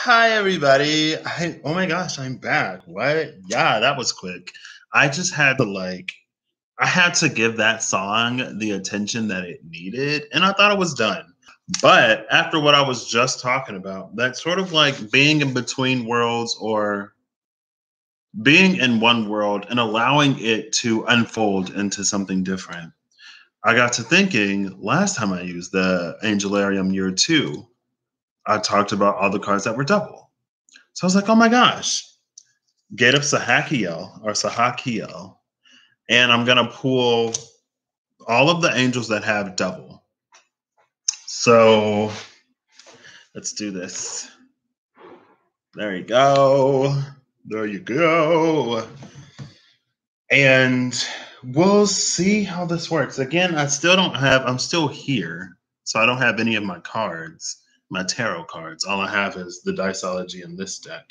Hi everybody. Oh my gosh, I'm back. What? Yeah, that was quick. I just had to I had to give that song the attention that it needed and I thought it was done. But after what I was just talking about, that sort of like being in between worlds or being in one world and allowing it to unfold into something different. I got to thinking last time I used the Angelarium Year 2, I talked about all the cards that were double. So I was like, oh my gosh, Gate of Sahakiel or Sahakiel. And I'm going to pull all of the angels that have double. So let's do this. There you go. There you go. And we'll see how this works. Again, I'm still here. So I don't have any of my cards, my tarot cards. All I have is the Diceology in this deck.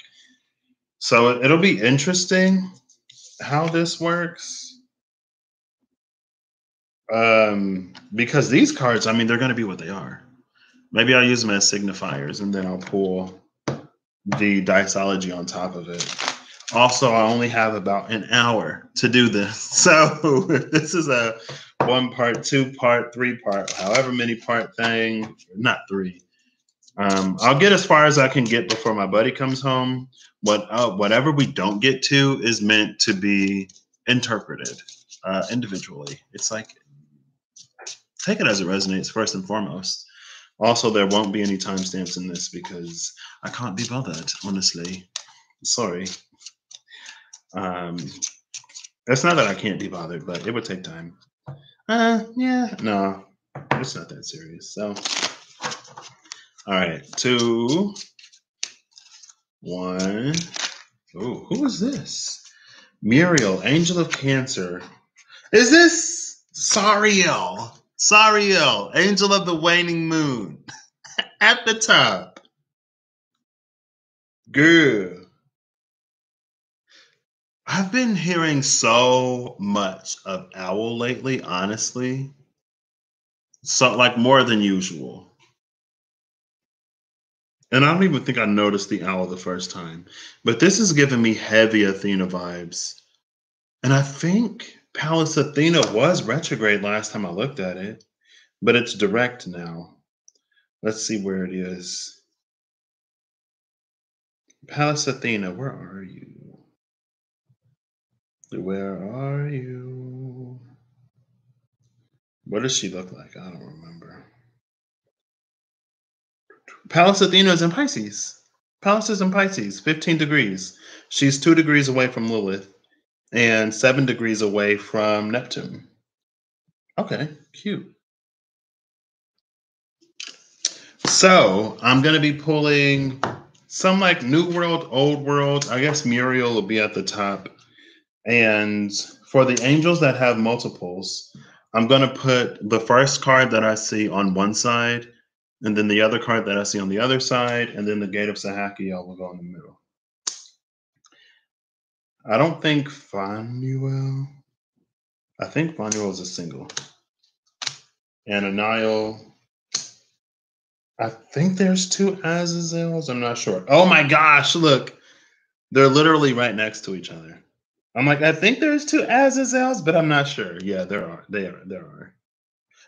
So it'll be interesting how this works. Because these cards, I mean, they're going to be what they are. Maybe I'll use them as signifiers and then I'll pull the Diceology on top of it. Also, I only have about an hour to do this. So this is a 1 part, 2 part, 3 part, however many part thing, not 3. I'll get as far as I can get before my buddy comes home. Whatever we don't get to is meant to be interpreted individually. It's like, take it as it resonates first and foremost. Also, there won't be any timestamps in this because I can't be bothered, honestly. Sorry. It's not that I can't be bothered, but it would take time. Yeah, no, it's not that serious. So, all right, 2, 1. Oh, who is this? Muriel, Angel of Cancer. Is this Sariel? Sariel, Angel of the Waning Moon. At the top. Girl. I've been hearing so much of Owl lately, honestly. So, like, more than usual. And I don't even think I noticed the owl the first time. But this is giving me heavy Athena vibes. And I think Pallas Athena was retrograde last time I looked at it. But it's direct now. Let's see where it is. Pallas Athena, where are you? Where are you? What does she look like? I don't remember. Pallas Athena is in Pisces. Pallas is in Pisces, 15 degrees. She's 2 degrees away from Lilith and 7 degrees away from Neptune. Okay, cute. So I'm going to be pulling some like New World, Old World. I guess Muriel will be at the top. And for the angels that have multiples, I'm going to put the first card that I see on one side, and then the other card that I see on the other side, and then the Gate of Sahakiel will go in the middle. I don't think Phanuel. I think Phanuel is a single. And Anile. I think there's 2 Azazels. I'm not sure. Oh my gosh, look. They're literally right next to each other. I'm like, I think there's 2 Azazels, but I'm not sure. Yeah, there are. There are.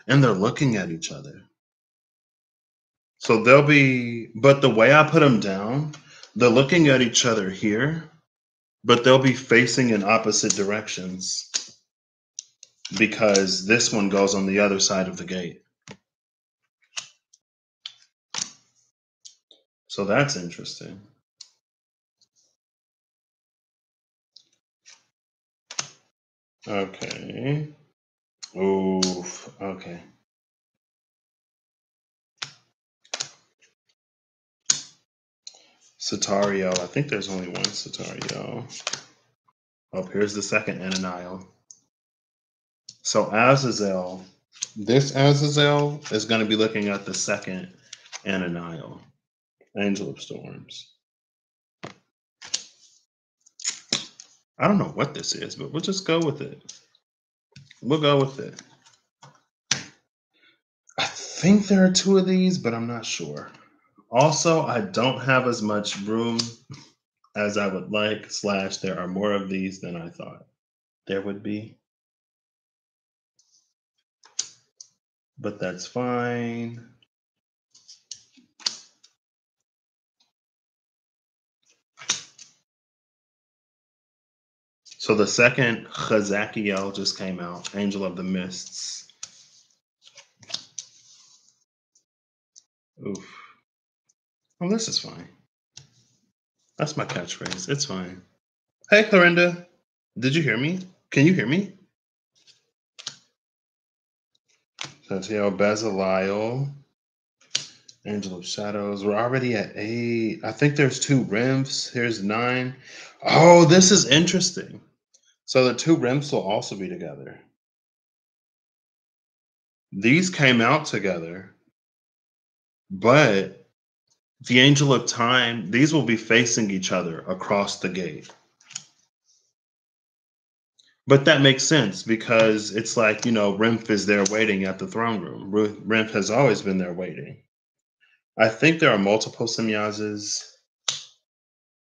And they're looking at each other. So they'll be, but the way I put them down, they're looking at each other here, but they'll be facing in opposite directions because this one goes on the other side of the gate. So that's interesting. Okay. Oof. Okay. Satario. I think there's only one Satario. Oh, here's the second Ananile. So Azazel. This Azazel is going to be looking at the second Ananile. Angel of Storms. I don't know what this is, but we'll just go with it. We'll go with it. I think there are 2 of these, but I'm not sure. Also, I don't have as much room as I would like, slash, there are more of these than I thought there would be, but that's fine. So the second Chazakiel just came out, Angel of the Mists. Oof. Oh, this is fine. That's my catchphrase. It's fine. Hey, Clarinda. Did you hear me? Can you hear me? Santiago Baziliel, Angel of Shadows. We're already at 8. I think there's 2 Rymphs. Here's 9. Oh, this is interesting. So the 2 Rymphs will also be together. These came out together, but the Angel of Time, these will be facing each other across the gate. But that makes sense because it's like, Rimph is there waiting at the throne room. Rimph has always been there waiting. I think there are multiple Semyazes.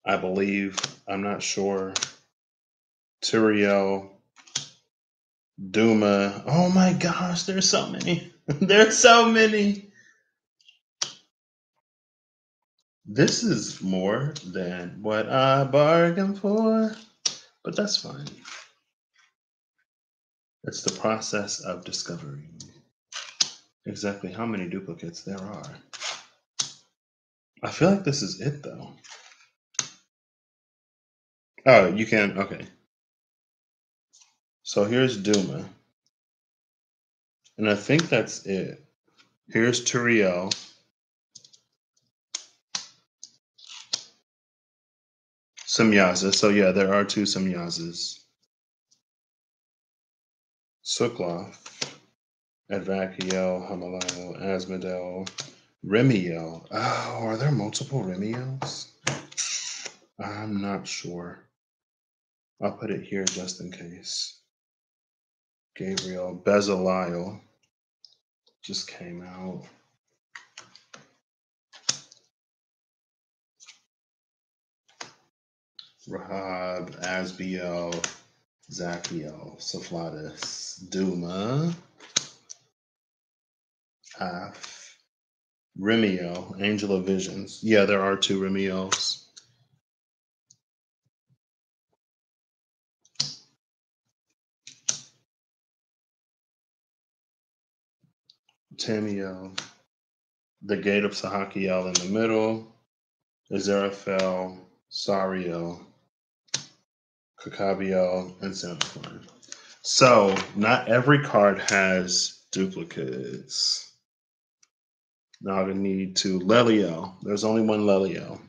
I believe. I'm not sure. Turiel, Duma. Oh my gosh, there's so many. There's so many. This is more than what I bargained for, but that's fine. It's the process of discovering exactly how many duplicates there are. I feel like this is it though. Oh, you can, okay. So here's Duma. And I think that's it. Here's Turiel. Semyaza. So yeah, there are 2 Semyazes. Sukloth, Advakiel, Hamalael, Asmodel, Remiel. Oh, are there multiple Remiels? I'm not sure. I'll put it here just in case. Gabriel, Bezaliel just came out. Rahab, Asbiel, Zachiel, Sophlatus, Duma, Af, Remiel, Angel of Visions. Yeah, there are 2 Remiels. Tamiel, the Gate of Sahakiel in the middle, Aziraphale, Sariel, Kakabiel, and Xenophon. So, not every card has duplicates. Now I need to Leliel. There's only one Leliel.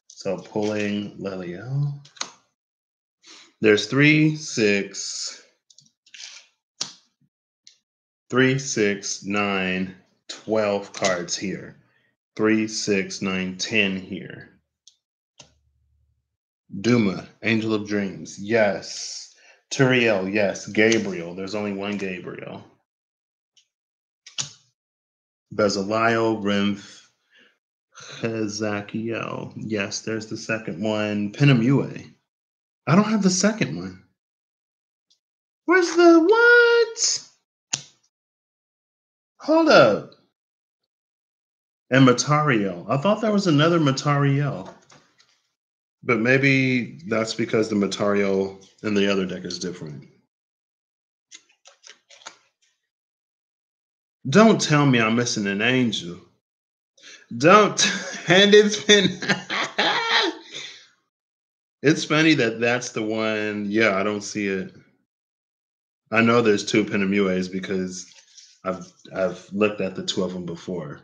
So pulling Leliel. There's 3, 6, 9, 12 cards here. 3, 6, 9, 10 here. Duma, Angel of Dreams. Yes. Turiel, yes. Gabriel. There's only one Gabriel. Bezaliel, Rimph, Hezakiel. Yes, there's the second one. Penamue. I don't have the second one. Where's the what? Hold up. And Matariel. I thought there was another Matariel. But maybe that's because the Matariel in the other deck is different. Don't tell me I'm missing an angel. Don't. And it's been. It's funny that that's the one. Yeah, I don't see it. I know there's 2 Penamues because I've looked at the 2 of them before.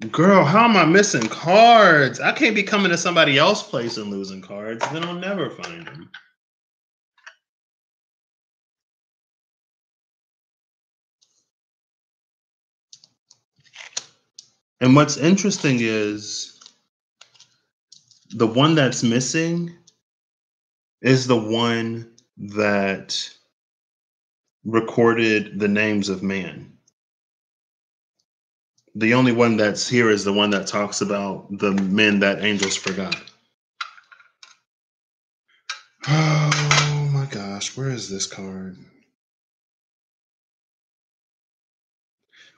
Girl, how am I missing cards? I can't be coming to somebody else's place and losing cards. Then I'll never find them. And what's interesting is the one that's missing is the one that recorded the names of man. The only one that's here is the one that talks about the men that angels forgot. Oh my gosh, where is this card?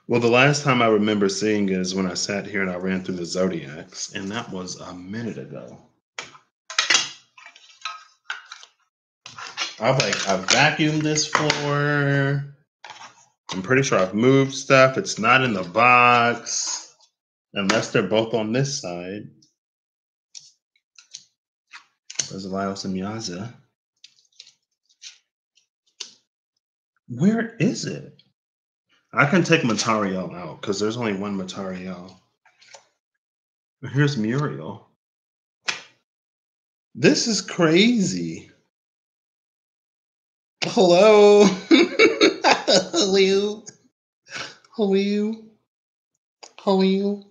Well, the last time I remember seeing it is when I sat here and I ran through the zodiacs, and that was a minute ago. I vacuumed this floor. I'm pretty sure I've moved stuff. It's not in the box, unless they're both on this side. There's Elios and Miaza. Where is it? I can take Matariel out because there's only one Matariel. Here's Muriel. This is crazy. Hello. Hello. Hello. Hello.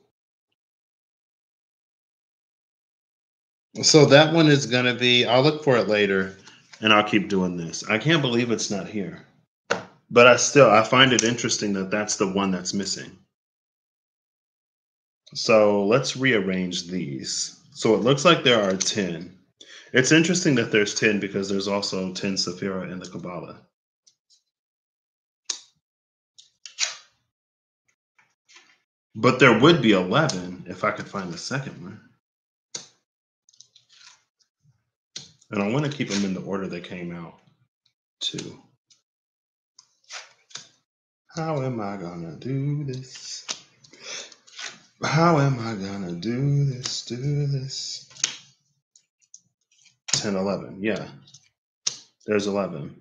So that one is going to be, I'll look for it later and I'll keep doing this. I can't believe it's not here. But I find it interesting that that's the one that's missing. So let's rearrange these. So it looks like there are 10. It's interesting that there's 10 because there's also 10 Sephira in the Kabbalah. But there would be 11 if I could find the second one. And I want to keep them in the order they came out too. How am I gonna do this? How am I gonna do this? 10, 11. Yeah, there's 11.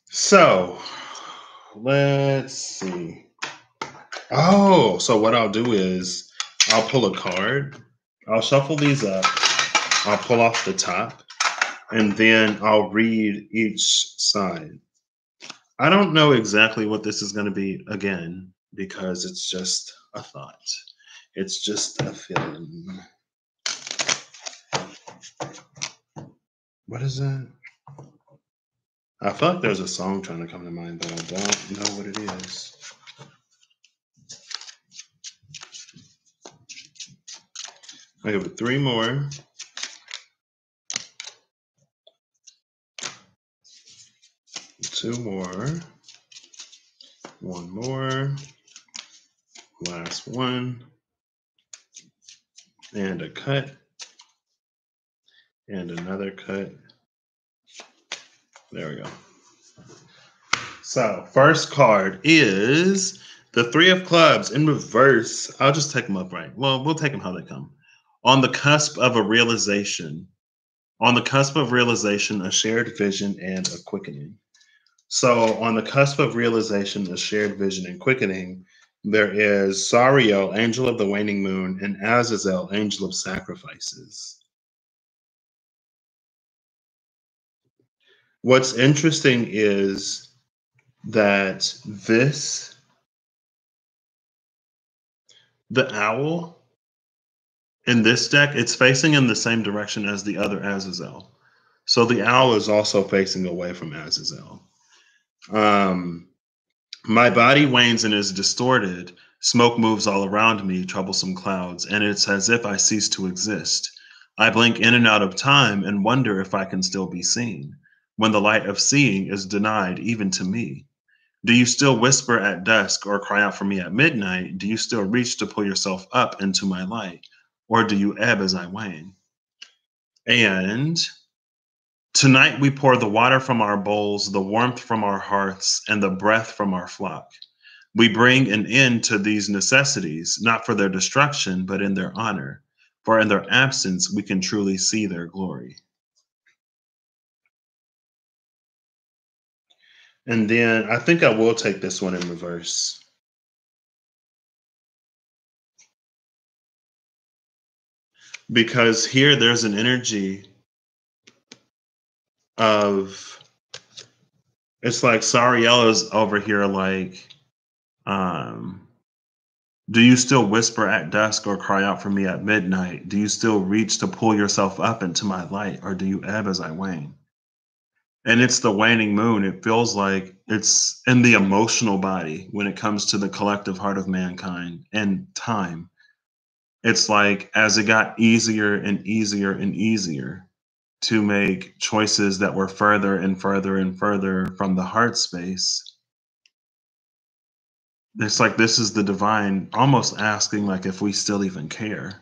So let's see. Oh, so what I'll do is I'll pull a card. I'll shuffle these up. I'll pull off the top. And then I'll read each side. I don't know exactly what this is going to be again because it's just a thought. It's just a feeling. What is that? I feel like there's a song trying to come to mind, but I don't know what it is. I have 3 more. Two more. One more. Last one. And a cut. And another cut. There we go. So, first card is the 3 of clubs in reverse. I'll just take them upright. Well, we'll take them how they come. On the cusp of a realization. On the cusp of realization, a shared vision and a quickening. So on the cusp of realization, a shared vision and quickening, there is Sariel, angel of the waning moon, and Azazel, angel of sacrifices. What's interesting is that the owl in this deck, it's facing in the same direction as the other Azazel. So the owl is also facing away from Azazel. My body wanes and is distorted. Smoke moves all around me, troublesome clouds, and it's as if I cease to exist. I blink in and out of time and wonder if I can still be seen, when the light of seeing is denied even to me. Do you still whisper at dusk or cry out for me at midnight? Do you still reach to pull yourself up into my light, or do you ebb as I wane? And tonight we pour the water from our bowls, the warmth from our hearths, and the breath from our flock. We bring an end to these necessities, not for their destruction, but in their honor. For in their absence, we can truly see their glory. And then I think I will take this one in reverse. Because here there's an energy of, it's like Sariella's over here like, do you still whisper at dusk or cry out for me at midnight? Do you still reach to pull yourself up into my light, or do you ebb as I wane? And it's the waning moon. It feels like it's in the emotional body when it comes to the collective heart of mankind and time. It's like as it got easier and easier and easier to make choices that were further and further and further from the heart space, it's like this is the divine almost asking like if we still even care.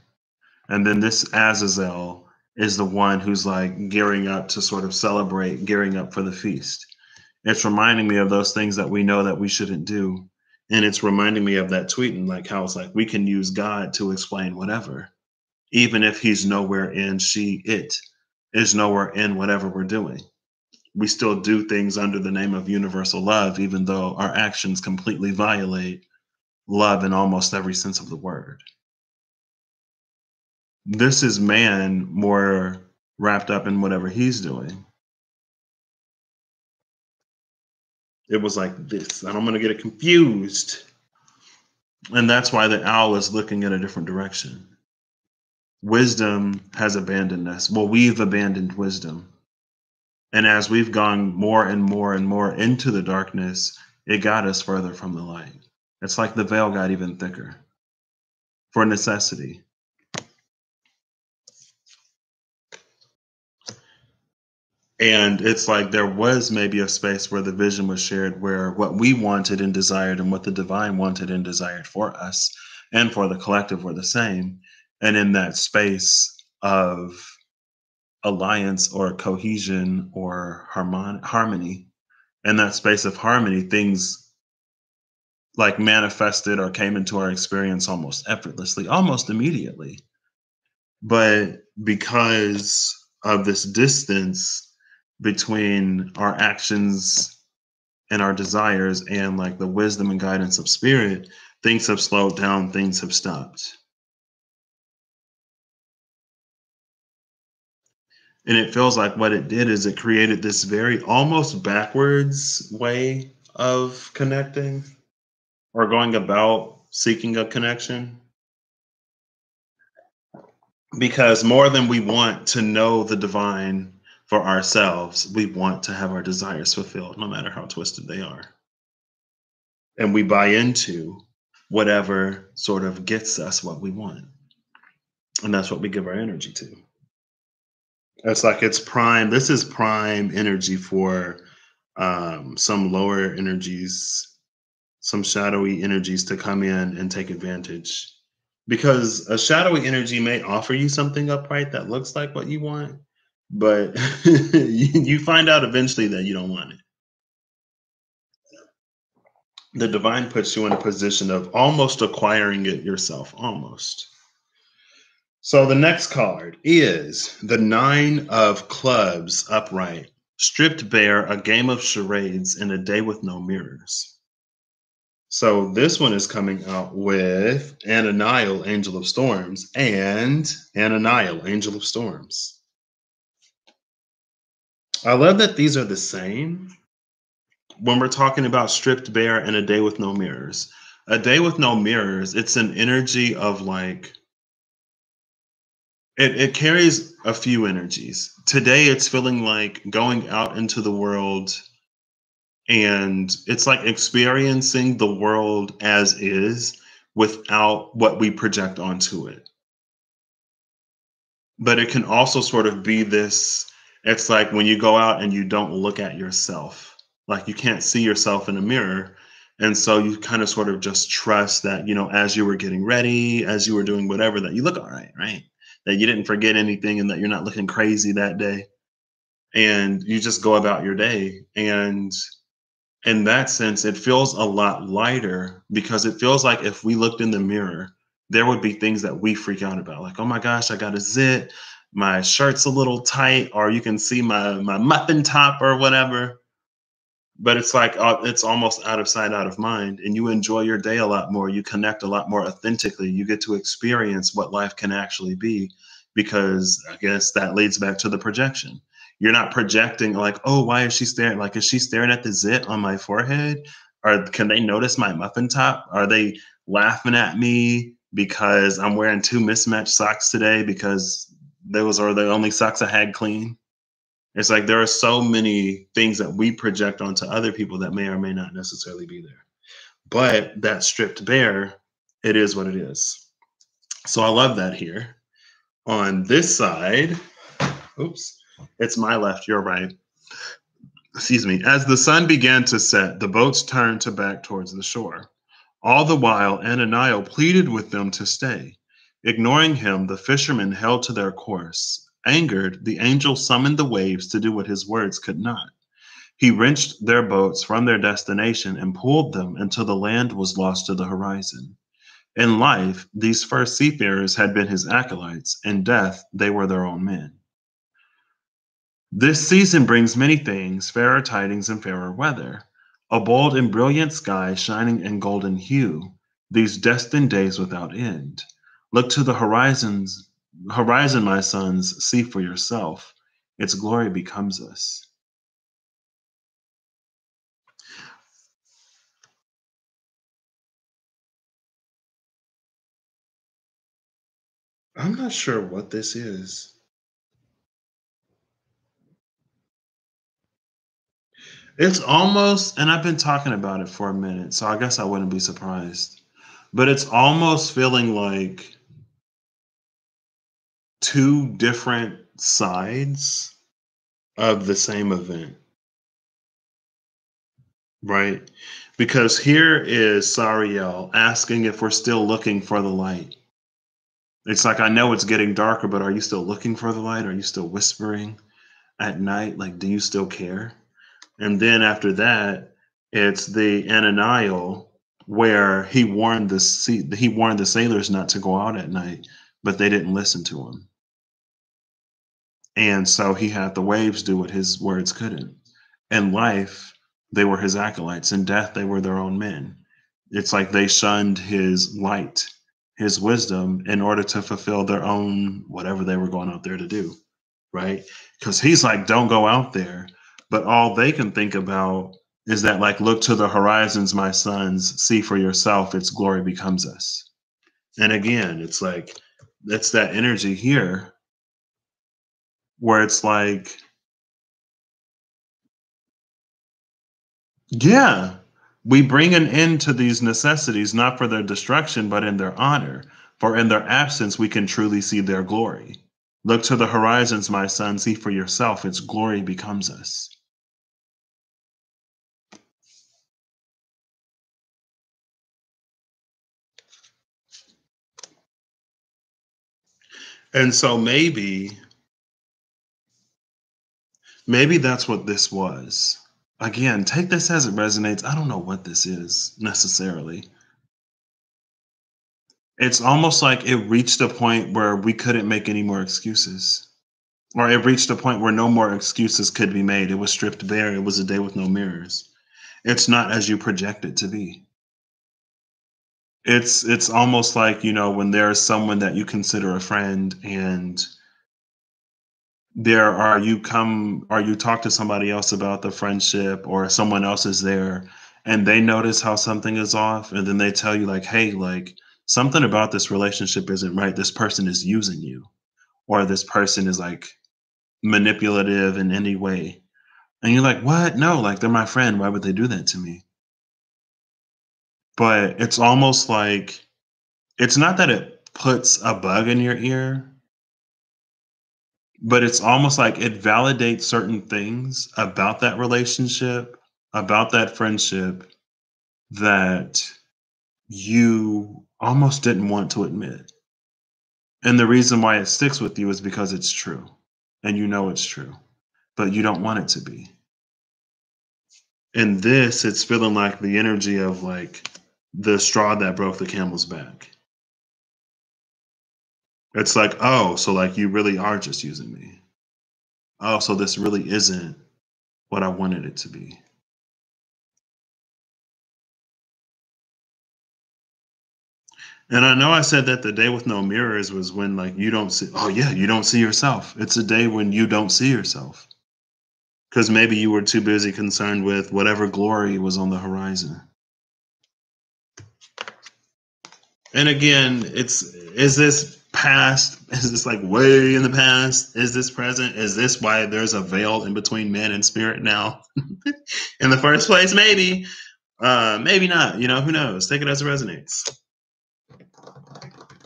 And then this Azazel is the one who's like gearing up to sort of celebrate, gearing up for the feast. It's reminding me of those things that we know that we shouldn't do. And it's reminding me of that tweet and like how it's like we can use God to explain whatever, even if he's nowhere in it is nowhere in whatever we're doing. We still do things under the name of universal love, even though our actions completely violate love in almost every sense of the word. This is man more wrapped up in whatever he's doing. It was like this, and I'm going to get it confused. And that's why the owl is looking in a different direction. Wisdom has abandoned us. Well, we've abandoned wisdom. And as we've gone more and more and more into the darkness, it got us further from the light. It's like the veil got even thicker for necessity. And it's like there was maybe a space where the vision was shared where what we wanted and desired and what the divine wanted and desired for us and for the collective were the same. And in that space of alliance or cohesion or harmony, in that space of harmony, things like manifested or came into our experience almost effortlessly, almost immediately. But because of this distance between our actions and our desires and like the wisdom and guidance of spirit, things have slowed down, things have stopped. And it feels like what it did is it created this very almost backwards way of connecting or going about seeking a connection. Because more than we want to know the divine for ourselves, we want to have our desires fulfilled, no matter how twisted they are. And we buy into whatever sort of gets us what we want. And that's what we give our energy to. It's like it's prime. This is prime energy for some lower energies, some shadowy energies to come in and take advantage. Because a shadowy energy may offer you something upright that looks like what you want, but you find out eventually that you don't want it. The divine puts you in a position of almost acquiring it yourself, almost. So the next card is the Nine of Clubs upright. Stripped bare, a game of charades in a day with no mirrors. So this one is coming out with Ananiel, Angel of Storms, and Ananiel, Angel of Storms. I love that these are the same when we're talking about stripped bare and a day with no mirrors. A day with no mirrors, it's an energy of like, it carries a few energies. Today, it's feeling like going out into the world and it's like experiencing the world as is without what we project onto it. But it can also sort of be this, it's like when you go out and you don't look at yourself, like you can't see yourself in a mirror. And so you kind of sort of just trust that, as you were getting ready, as you were doing whatever, that you look all right, right? That you didn't forget anything and that you're not looking crazy that day. And you just go about your day. And in that sense, it feels a lot lighter because it feels like if we looked in the mirror, there would be things that we freak out about. Like, oh my gosh, I got a zit, my shirt's a little tight, or you can see my muffin top or whatever. But it's like it's almost out of sight, out of mind. And you enjoy your day a lot more. You connect a lot more authentically. You get to experience what life can actually be because I guess that leads back to the projection. You're not projecting like, oh, why is she staring? Like, is she staring at the zit on my forehead? Or can they notice my muffin top? Are they laughing at me because I'm wearing two mismatched socks today because those are the only socks I had clean? It's like there are so many things that we project onto other people that may or may not necessarily be there. But that stripped bare, it is what it is. So I love that here. On this side, oops, it's my left, your right. Excuse me. As the sun began to set, the boats turned to back towards the shore. All the while, Ananias pleaded with them to stay. Ignoring him, the fishermen held to their course. Angered, the angel summoned the waves to do what his words could not. He wrenched their boats from their destination and pulled them until the land was lost to the horizon. In life, these first seafarers had been his acolytes. In death, they were their own men. This season brings many things, fairer tidings and fairer weather. A bold and brilliant sky shining in golden hue, these destined days without end. Look to the horizon, my sons, see for yourself. Its glory becomes us. I'm not sure what this is. It's almost, and I've been talking about it for a minute, so I guess I wouldn't be surprised. But it's almost feeling like two different sides of the same event, right? Because here is Sariel asking if we're still looking for the light. It's like, I know it's getting darker, but are you still looking for the light? Are you still whispering at night? Like, do you still care? And then after that, it's the Ananias where he warned the sailors not to go out at night, but they didn't listen to him. And so he had the waves do what his words couldn't. In life, they were his acolytes. In death, they were their own men. It's like they shunned his light, his wisdom, in order to fulfill their own whatever they were going out there to do, right? Because he's like, don't go out there. But all they can think about is that, like, look to the horizons, my sons, see for yourself, its glory becomes us. And again, it's like, it's that energy here where it's like, yeah, we bring an end to these necessities, not for their destruction, but in their honor. For in their absence, we can truly see their glory. Look to the horizons, my son, see for yourself, its glory becomes us. And so maybe that's what this was. Again, take this as it resonates. I don't know what this is necessarily. It's almost like it reached a point where we couldn't make any more excuses. Or it reached a point where no more excuses could be made. It was stripped bare. It was a day with no mirrors. It's not as you project it to be. It's almost like, when there's someone that you consider a friend and you talk to somebody else about the friendship, or someone else is there and they notice how something is off, and then they tell you, like, hey, like, something about this relationship isn't right. This person is using you, or this person is like manipulative in any way. And you're like, what? No, like, they're my friend. Why would they do that to me? But it's almost like, it's not that it puts a bug in your ear, but it's almost like it validates certain things about that relationship, about that friendship, that you almost didn't want to admit. And the reason why it sticks with you is because it's true. And you know it's true, but you don't want it to be. In this, it's feeling like the energy of, like, the straw that broke the camel's back. It's like, oh, so, like, you really are just using me. Oh, so this really isn't what I wanted it to be. And I know I said that the day with no mirrors was when, like, you don't see, oh, yeah, you don't see yourself. It's a day when you don't see yourself because maybe you were too busy concerned with whatever glory was on the horizon. And again, is this past? Is this like way in the past? Is this present? Is this why there's a veil in between man and spirit now? In the first place, maybe. Maybe not. Who knows? Take it as it resonates.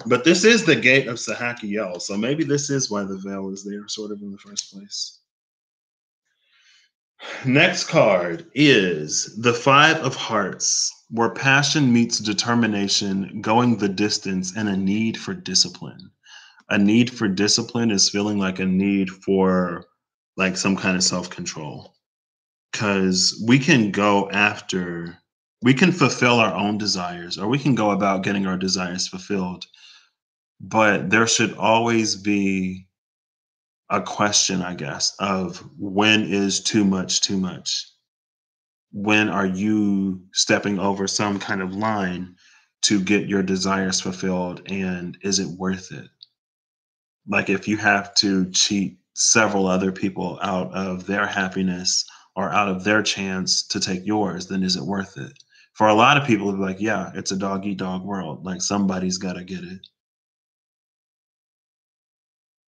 But this is the gate of Sahakiel, so maybe this is why the veil is there, sort of, in the first place. Next card is the Five of Hearts, where passion meets determination, going the distance, and a need for discipline. A need for discipline is feeling like a need for like some kind of self-control. Because we can fulfill our own desires, or we can go about getting our desires fulfilled. But there should always be a question, I guess, of when is too much too much? When are you stepping over some kind of line to get your desires fulfilled, and is it worth it? Like if you have to cheat several other people out of their happiness or out of their chance to take yours, then is it worth it? For a lot of people, it'll be like, yeah, it's a dog eat dog world. Like somebody's got to get it.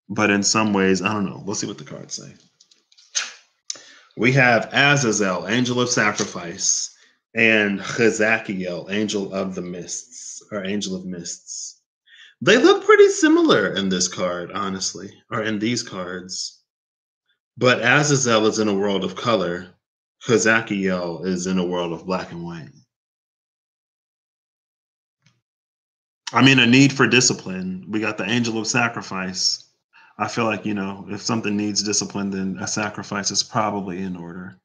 But in some ways, I don't know. We'll see what the cards say. We have Azazel, angel of sacrifice, and Chazakiel, angel of the mists, or angel of mists. They look pretty similar in this card, honestly, or in these cards. But Azazel is in a world of color. Chazakiel is in a world of black and white. I mean, a need for discipline. We got the angel of sacrifice. I feel like, if something needs discipline, then a sacrifice is probably in order.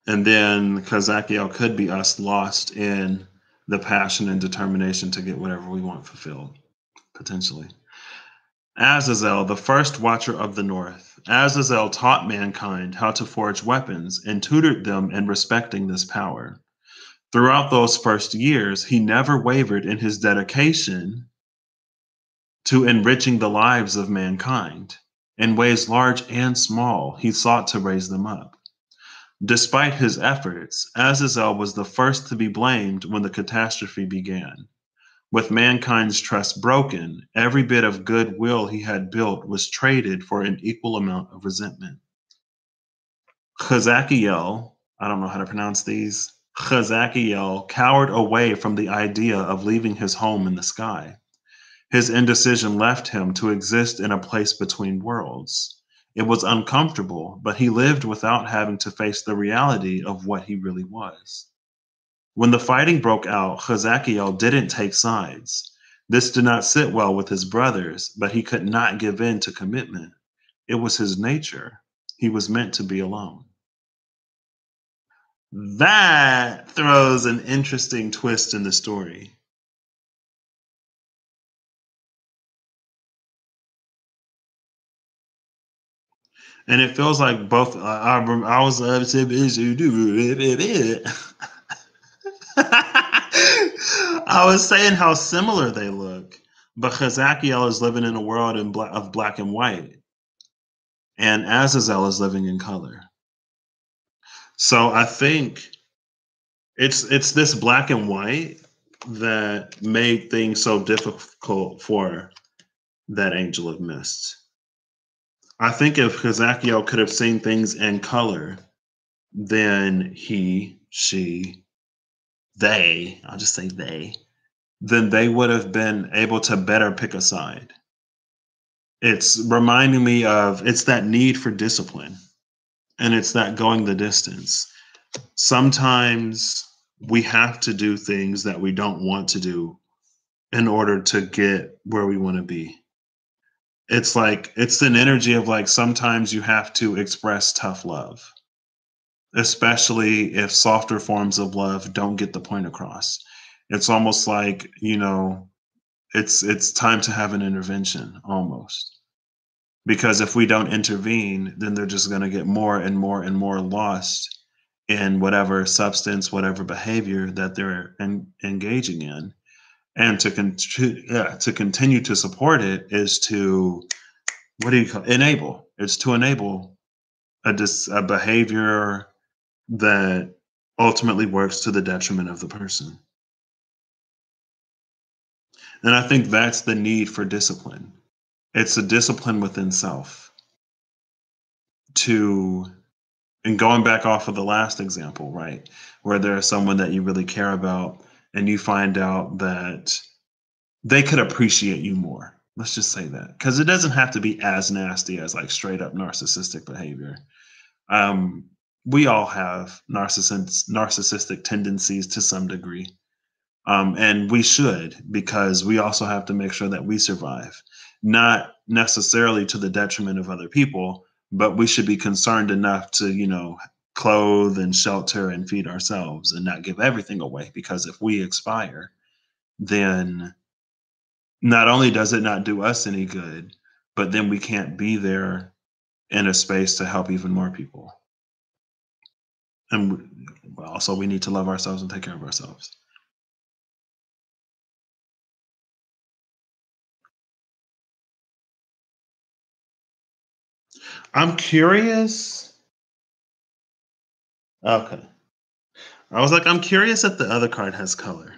And then Kazakiel could be us lost in the passion and determination to get whatever we want fulfilled, potentially. Azazel, the first watcher of the North. Azazel taught mankind how to forge weapons and tutored them in respecting this power. Throughout those first years, he never wavered in his dedication to enriching the lives of mankind. In ways large and small, he sought to raise them up. Despite his efforts, Azazel was the first to be blamed when the catastrophe began. With mankind's trust broken, every bit of goodwill he had built was traded for an equal amount of resentment. Chazakiel, I don't know how to pronounce these, Chazakiel cowered away from the idea of leaving his home in the sky. His indecision left him to exist in a place between worlds. It was uncomfortable, but he lived without having to face the reality of what he really was. When the fighting broke out, Chazakiel didn't take sides. This did not sit well with his brothers, but he could not give in to commitment. It was his nature. He was meant to be alone. That throws an interesting twist in the story. And it feels like both. I was upset. I was saying how similar they look, but Chazakiel is living in a world of black and white, and Azazel is living in color. So I think it's this black and white that made things so difficult for that angel of mist. I think if Chazakiel could have seen things in color, then he, she, they, I'll just say they, then they would have been able to better pick a side. It's reminding me of, it's that need for discipline, and it's that going the distance. Sometimes we have to do things that we don't want to do in order to get where we want to be. It's like, it's an energy of like, sometimes you have to express tough love, especially if softer forms of love don't get the point across. It's almost like, it's time to have an intervention almost. Because if we don't intervene, then they're just going to get more and more and more lost in whatever substance, whatever behavior that they're engaging in. And to continue to support it is to, what do you call it? Enable. It's to enable a behavior that ultimately works to the detriment of the person. And I think that's the need for discipline. It's a discipline within self to, and going back off of the last example, right? Where there's someone that you really care about and you find out that they could appreciate you more. Let's just say that. Because it doesn't have to be as nasty as like straight up narcissistic behavior. Um, we all have narcissistic tendencies to some degree. And we should, because we also have to make sure that we survive, not necessarily to the detriment of other people, but we should be concerned enough to, clothe and shelter and feed ourselves and not give everything away. Because if we expire, then not only does it not do us any good, but then we can't be there in a space to help even more people. And also, we need to love ourselves and take care of ourselves. I'm curious. Okay. I was like, I'm curious if the other card has color.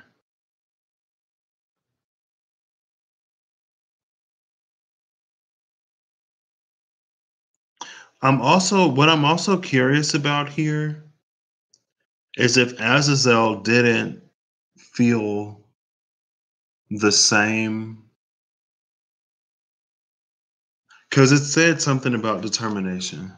What I'm also curious about here is if Azazel didn't feel the same, because it said something about determination,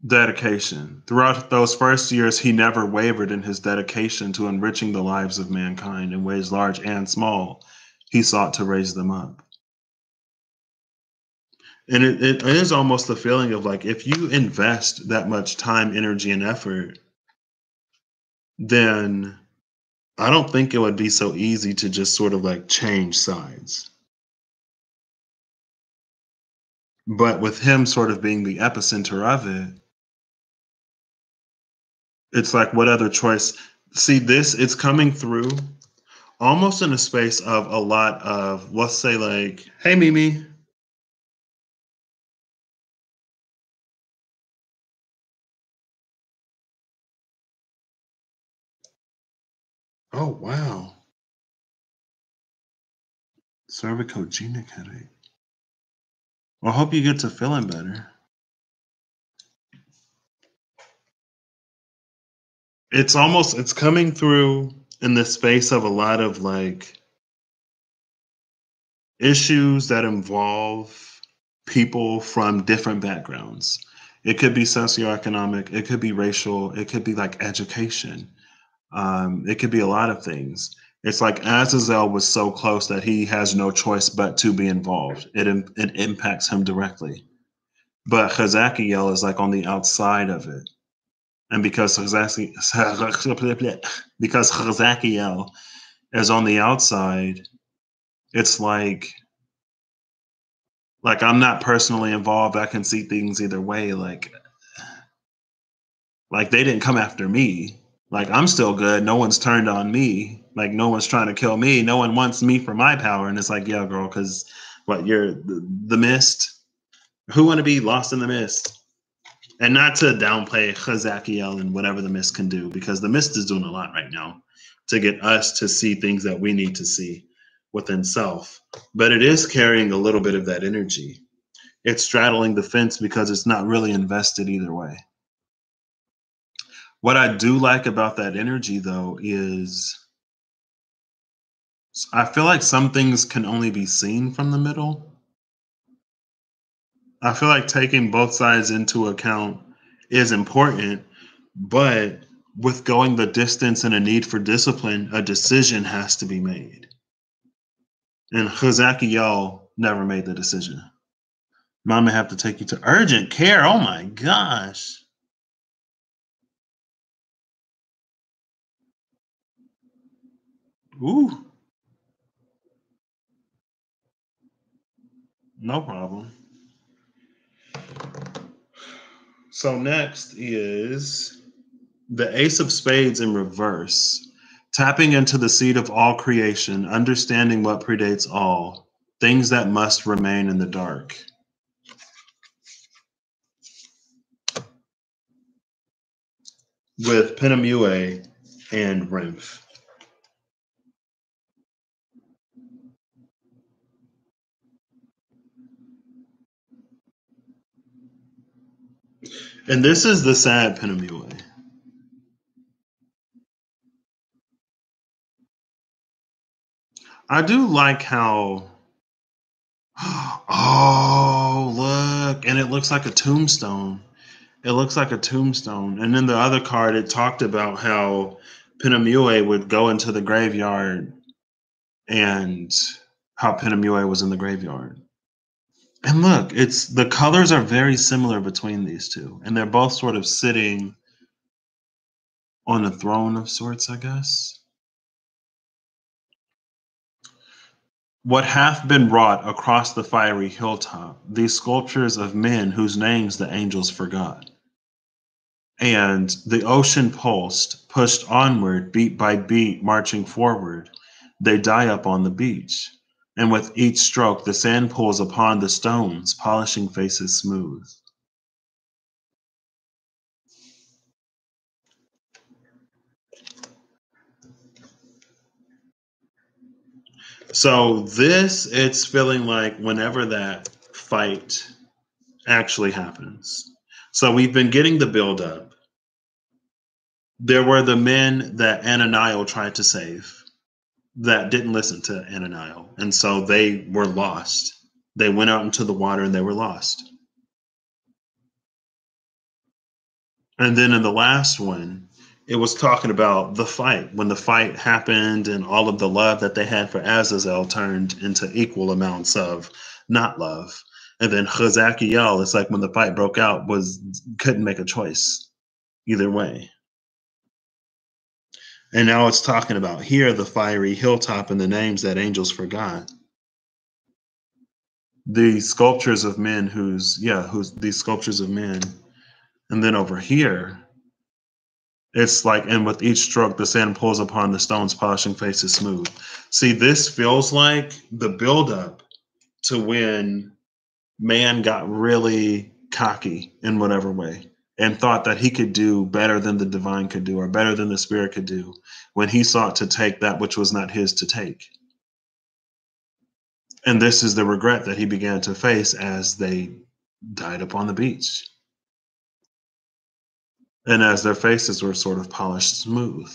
dedication. Throughout those first years, he never wavered in his dedication to enriching the lives of mankind in ways large and small. He sought to raise them up. And it is almost the feeling of like, if you invest that much time, energy, and effort, then I don't think it would be so easy to just sort of like change sides. But with him sort of being the epicenter of it, it's like, what other choice? See, it's coming through almost in a space of a lot of, let's say, like, hey, Mimi. Oh, wow. Cervicogenic headache. Well, I hope you get to feeling better. It's coming through in the space of a lot of like issues that involve people from different backgrounds. It could be socioeconomic, it could be racial, it could be like education. It could be a lot of things. It's like Azazel was so close that he has no choice but to be involved. It impacts him directly. But Chazakiel is like on the outside of it. And because because Chazakiel is on the outside, it's like I'm not personally involved. I can see things either way. Like they didn't come after me. Like I'm still good. No one's turned on me. Like no one's trying to kill me. No one wants me for my power. And it's like, yeah, girl, because what you're the mist. Who want to be lost in the mist? And not to downplay Chazakiel and whatever the mist can do, because the mist is doing a lot right now to get us to see things that we need to see within self. But it is carrying a little bit of that energy. It's straddling the fence because it's not really invested either way. What I do like about that energy, though, is I feel like some things can only be seen from the middle. I feel like taking both sides into account is important, but with going the distance and a need for discipline, a decision has to be made. And Hazakiel never made the decision. Mama have to take you to urgent care. Oh my gosh. Ooh, no problem. So next is the Ace of Spades in reverse. Tapping into the seed of all creation, understanding what predates all, things that must remain in the dark. With Penamue and Rimph. And this is the sad Pinamue. I do like how. Oh, look. And it looks like a tombstone. It looks like a tombstone. And then the other card, it talked about how Pinamue would go into the graveyard and how Pinamue was in the graveyard. And look, it's the colors are very similar between these two. And they're both sort of sitting on a throne of sorts, I guess. What hath been wrought across the fiery hilltop, these sculptures of men whose names the angels forgot. And the ocean pulsed, pushed onward, beat by beat, marching forward. They die up on the beach. And with each stroke, the sand pulls upon the stones, polishing faces smooth. So this, it's feeling like whenever that fight actually happens. So we've been getting the build up. There were the men that Ananiel tried to save that didn't listen to Ananiel. And so they were lost. They went out into the water and they were lost. And then in the last one, it was talking about the fight. When the fight happened and all of the love that they had for Azazel turned into equal amounts of not love. And then Chazakiel, it's like when the fight broke out, couldn't make a choice either way. And now it's talking about here the fiery hilltop and the names that angels forgot. The sculptures of men who's these sculptures of men. And then over here, it's like, and with each stroke, the sand pulls upon the stones, polishing faces smooth. See, this feels like the buildup to when man got really cocky in whatever way and thought that he could do better than the divine could do or better than the spirit could do when he sought to take that which was not his to take. And this is the regret that he began to face as they died upon the beach. And as their faces were sort of polished smooth.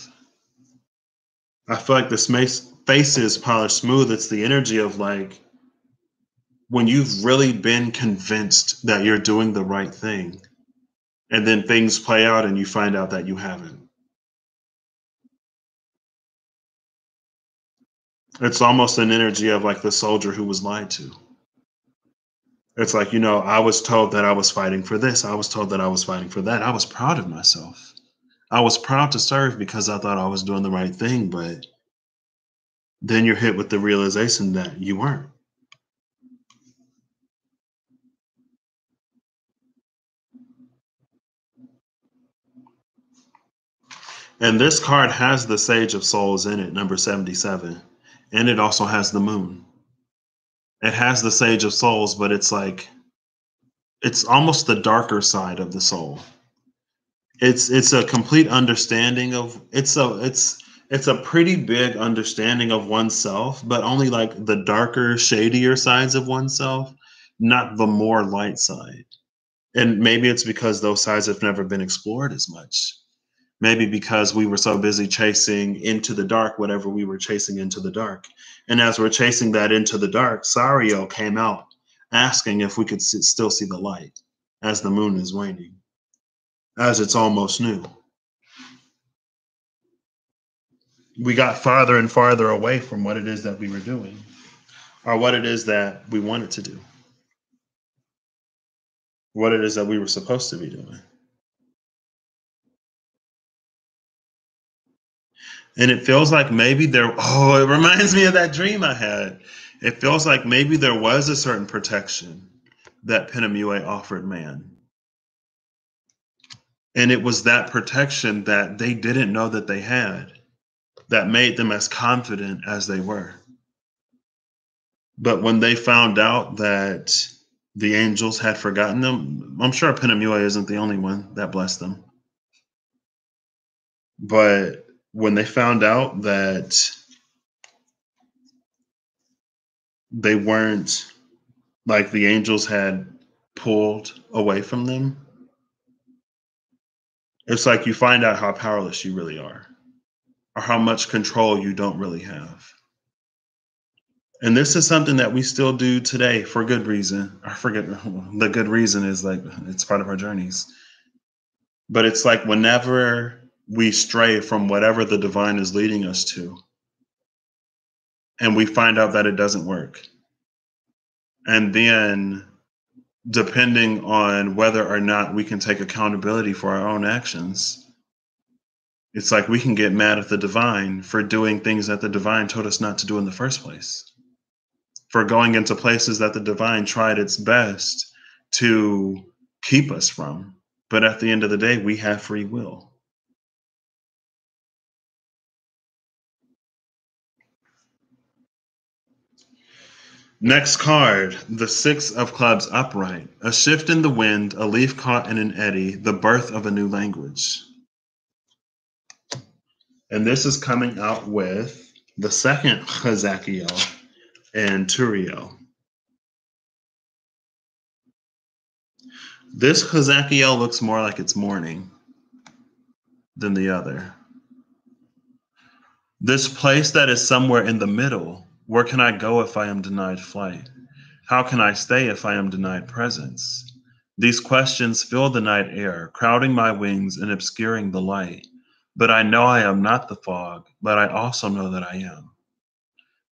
I feel like this face is polished smooth. It's the energy of like when you've really been convinced that you're doing the right thing, and then things play out and you find out that you haven't. It's almost an energy of like the soldier who was lied to. It's like, I was told that I was fighting for this. I was told that I was fighting for that. I was proud of myself. I was proud to serve because I thought I was doing the right thing, but then you're hit with the realization that you weren't. And this card has the Sage of Souls in it, number 77. And it also has the moon. It has the Sage of Souls, but it's like, it's almost the darker side of the soul. It's a complete understanding of it's a pretty big understanding of oneself, but only like the darker, shadier sides of oneself, not the more light side. And maybe it's because those sides have never been explored as much. Maybe because we were so busy chasing into the dark, whatever we were chasing into the dark. And as we're chasing that into the dark, Sariel came out asking if we could still see the light as the moon is waning, as it's almost new. We got farther and farther away from what it is that we were doing or what it is that we wanted to do, what it is that we were supposed to be doing. And it feels like maybe it reminds me of that dream I had. It feels like maybe there was a certain protection that Pinamue offered man. And it was that protection that they didn't know that they had that made them as confident as they were. But when they found out that the angels had forgotten them, I'm sure Pinamue isn't the only one that blessed them. But when they found out that they weren't, like the angels had pulled away from them, It's like you find out how powerless you really are, or how much control you don't really have. And this is something that we still do today for good reason. I forget the good reason is like it's part of our journeys. But it's like whenever we stray from whatever the divine is leading us to, and we find out that it doesn't work. And then, depending on whether or not we can take accountability for our own actions, it's like we can get mad at the divine for doing things that the divine told us not to do in the first place, for going into places that the divine tried its best to keep us from. But at the end of the day, we have free will. Next card, the Six of Clubs upright. A shift in the wind, a leaf caught in an eddy, the birth of a new language. And this is coming out with the second Chazakiel and Turiel. This Chazakiel looks more like it's morning than the other. This place that is somewhere in the middle. Where can I go if I am denied flight? How can I stay if I am denied presence? These questions fill the night air, crowding my wings and obscuring the light. But I know I am not the fog, but I also know that I am.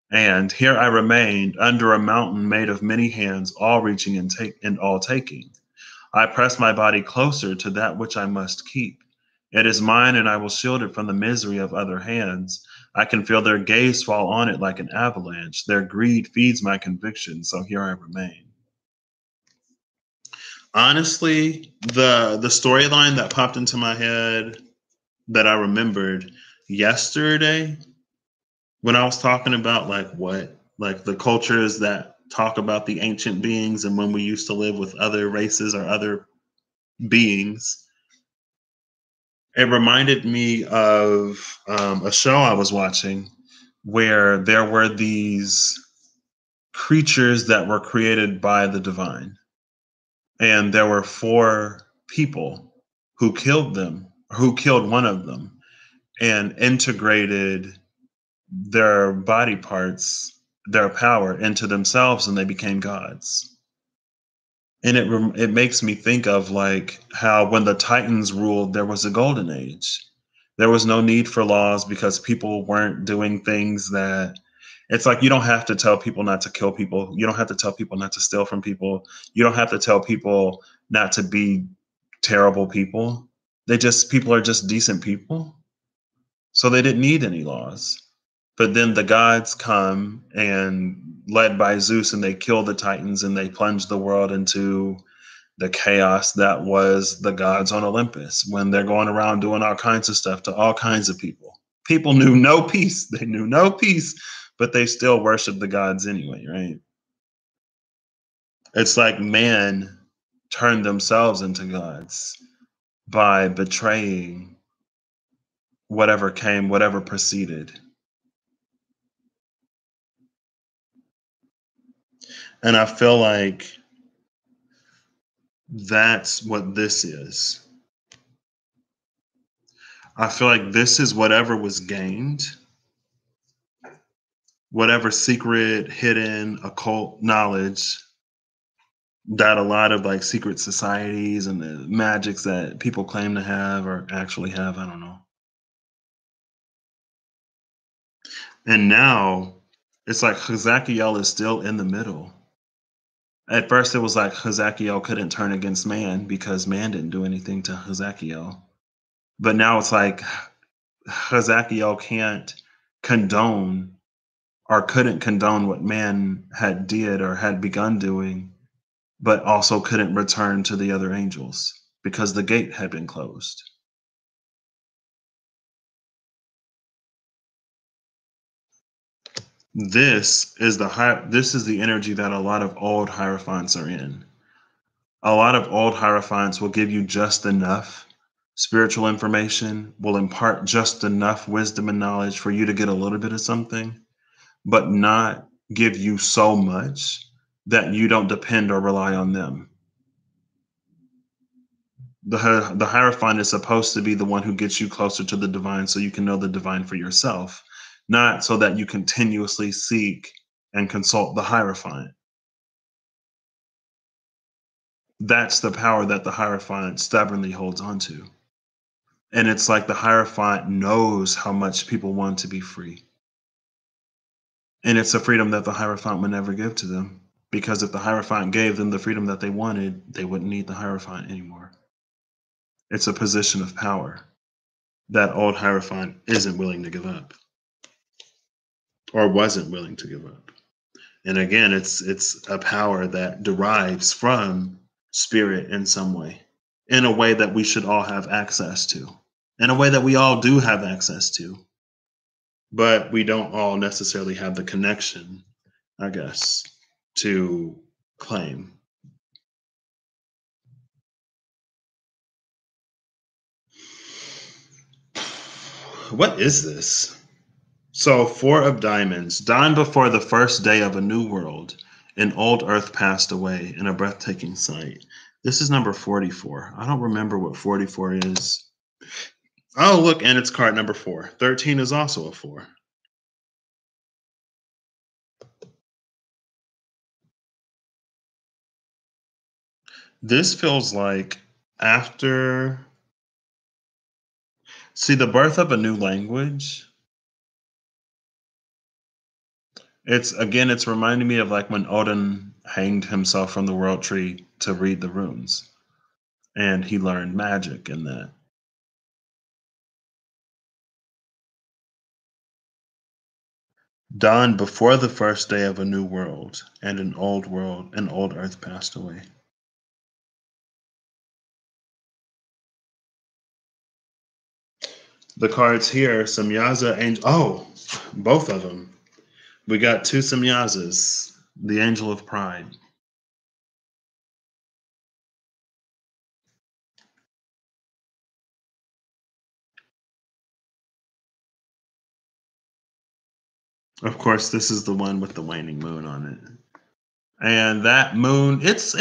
And here I remained under a mountain made of many hands, all reaching and all taking. I press my body closer to that which I must keep. It is mine, and I will shield it from the misery of other hands. I can feel their gaze fall on it like an avalanche. Their greed feeds my conviction, so here I remain. Honestly, the storyline that popped into my head that I remembered yesterday when I was talking about like the cultures that talk about the ancient beings and when we used to live with other races or other beings. It reminded me of a show I was watching where there were these creatures that were created by the divine. And there were four people who killed them, who killed one of them, and integrated their body parts, their power into themselves, and they became gods. And it makes me think of like how when the Titans ruled, there was a golden age. There was no need for laws because people weren't doing things that it's like you don't have to tell people not to kill people. You don't have to tell people not to steal from people. You don't have to tell people not to be terrible people. People are just decent people. So they didn't need any laws. But then the gods come and led by Zeus and they kill the Titans and they plunge the world into the chaos that was the gods on Olympus when they're going around doing all kinds of stuff to all kinds of people. People knew no peace. They knew no peace, but they still worshiped the gods anyway, right? It's like man turned themselves into gods by betraying whatever came, whatever preceded. And I feel like that's what this is. I feel like this is whatever was gained, whatever secret, hidden, occult knowledge that a lot of like secret societies and the magics that people claim to have or actually have, I don't know. And now it's like Hazakiel is still in the middle. At first, it was like Hazakiel couldn't turn against man because man didn't do anything to Hazakiel. But now it's like Hazakiel can't condone or couldn't condone what man had did or had begun doing, but also couldn't return to the other angels because the gate had been closed. This is the energy that a lot of old hierophants are in. A lot of old hierophants will give you just enough spiritual information, will impart just enough wisdom and knowledge for you to get a little bit of something, but not give you so much that you don't depend or rely on them. The Hierophant is supposed to be the one who gets you closer to the divine so you can know the divine for yourself, not so that you continuously seek and consult the Hierophant. That's the power that the Hierophant stubbornly holds on to. And it's like the Hierophant knows how much people want to be free. And it's a freedom that the Hierophant would never give to them. Because if the Hierophant gave them the freedom that they wanted, they wouldn't need the Hierophant anymore. It's a position of power that old Hierophant isn't willing to give up, or wasn't willing to give up. And again, it's a power that derives from spirit in some way, in a way that we should all have access to, in a way that we all do have access to, but we don't all necessarily have the connection, I guess, to claim. What is this? So, four of diamonds. Dawn before the first day of a new world, an old earth passed away in a breathtaking sight. This is number 44. I don't remember what 44 is. Oh, look, and it's card number 4. 13 is also a 4. This feels like after. See, the birth of a new language. It's reminding me of like when Odin hanged himself from the world tree to read the runes, and he learned magic in that. Dawn before the first day of a new world, and an old earth passed away. The cards here, Samyaza, Angel. Oh, both of them. We got two Samyazas, the Angel of Pride. Of course, this is the one with the waning moon on it. And that moon, it's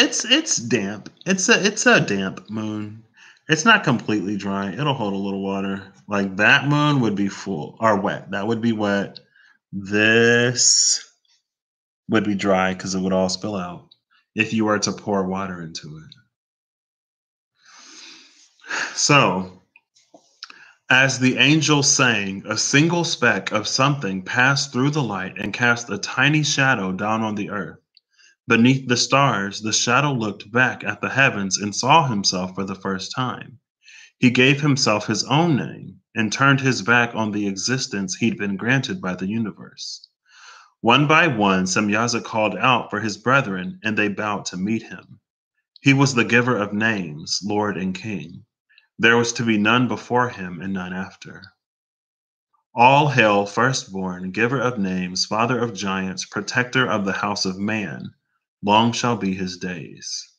damp. It's a damp moon. It's not completely dry. It'll hold a little water. Like that moon would be full or wet. That would be wet. This would be dry because it would all spill out if you were to pour water into it. So, as the angel sang, a single speck of something passed through the light and cast a tiny shadow down on the earth. Beneath the stars, the shadow looked back at the heavens and saw himself for the first time. He gave himself his own name and turned his back on the existence he'd been granted by the universe. One by one, Samyaza called out for his brethren, and they bowed to meet him. He was the giver of names, Lord and King. There was to be none before him and none after. All hail, firstborn, giver of names, father of giants, protector of the house of man. Long shall be his days.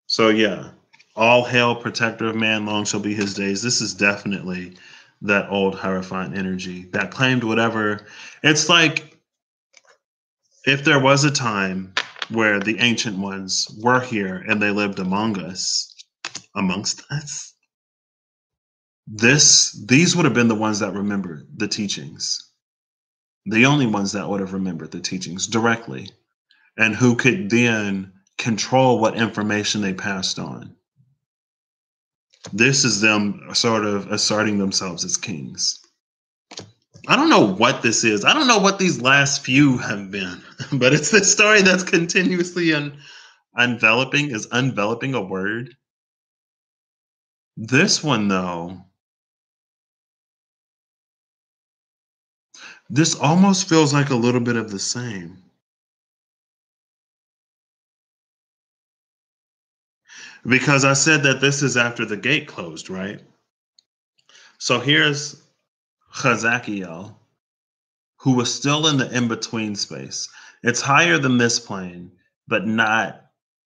So, yeah, all hail, protector of man, long shall be his days. This is definitely that old Hierophant energy that claimed whatever. It's like if there was a time where the ancient ones were here and they lived amongst us, these would have been the ones that remembered the teachings, the only ones that would have remembered the teachings directly, and who could then control what information they passed on. This is them sort of asserting themselves as kings. I don't know what this is. I don't know what these last few have been, but it's this story that's continuously enveloping. Is enveloping a word? This one, though, this almost feels like a little bit of the same. Because I said that this is after the gate closed, right? So here's Chazakiel, who was still in the in-between space. It's higher than this plane, but not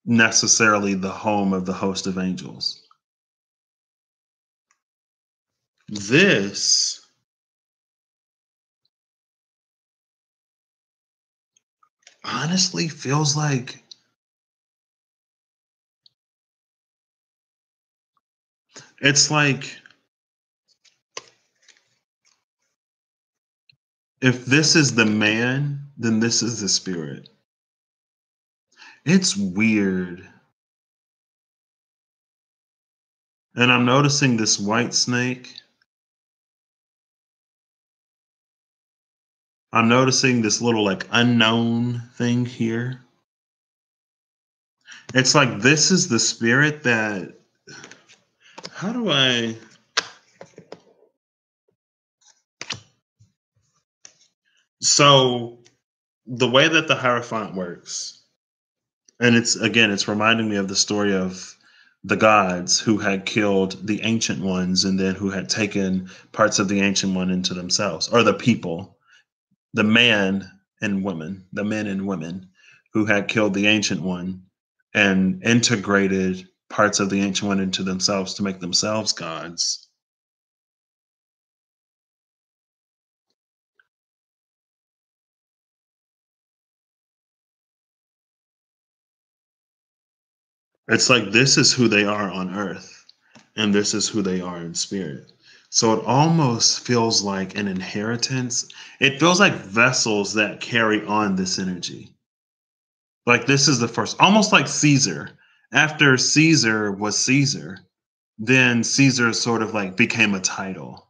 necessarily the home of the host of angels. This honestly feels like It's like, if this is the man, then this is the spirit. It's weird. And I'm noticing this white snake. I'm noticing this little like unknown thing here. It's like this is the spirit that, how do I, so the way that the Hierophant works, and it's again, it's reminding me of the story of the gods who had killed the ancient ones and then who had taken parts of the ancient one into themselves, or the people, the men and women who had killed the ancient one and integrated parts of the ancient one into themselves to make themselves gods. It's like this is who they are on earth, and this is who they are in spirit. So it almost feels like an inheritance. It feels like vessels that carry on this energy. Like this is the first, almost like Caesar. After Caesar was Caesar, then Caesar sort of like became a title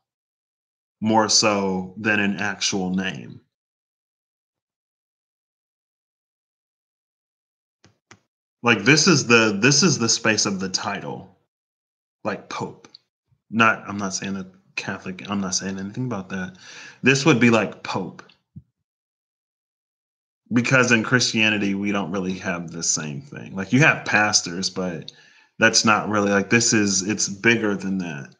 more so than an actual name. Like this is the space of the title, like Pope. Not, I'm not saying that Catholic, I'm not saying anything about that. This would be like Pope. Because in Christianity, we don't really have the same thing. Like you have pastors, but that's not really like this is, it's bigger than that.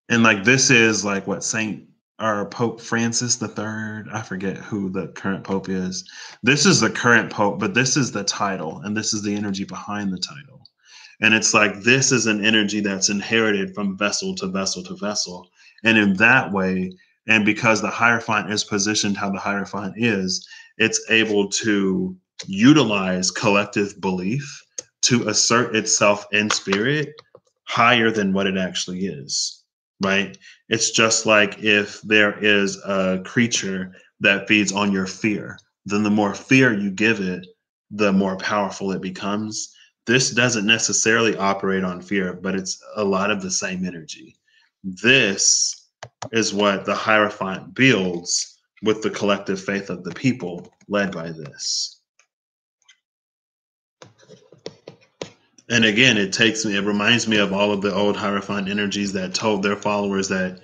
And like this is like what Saint or Pope Francis the Third. I forget who the current Pope is. This is the current Pope, but this is the title, and this is the energy behind the title. And it's like this is an energy that's inherited from vessel to vessel to vessel. And in that way, and because the Hierophant is positioned how the Hierophant is, it's able to utilize collective belief to assert itself in spirit higher than what it actually is, right? It's just like if there is a creature that feeds on your fear, then the more fear you give it, the more powerful it becomes. This doesn't necessarily operate on fear, but it's a lot of the same energy. This is what the Hierophant builds with the collective faith of the people led by this. And again, it reminds me of all of the old Hierophant energies that told their followers that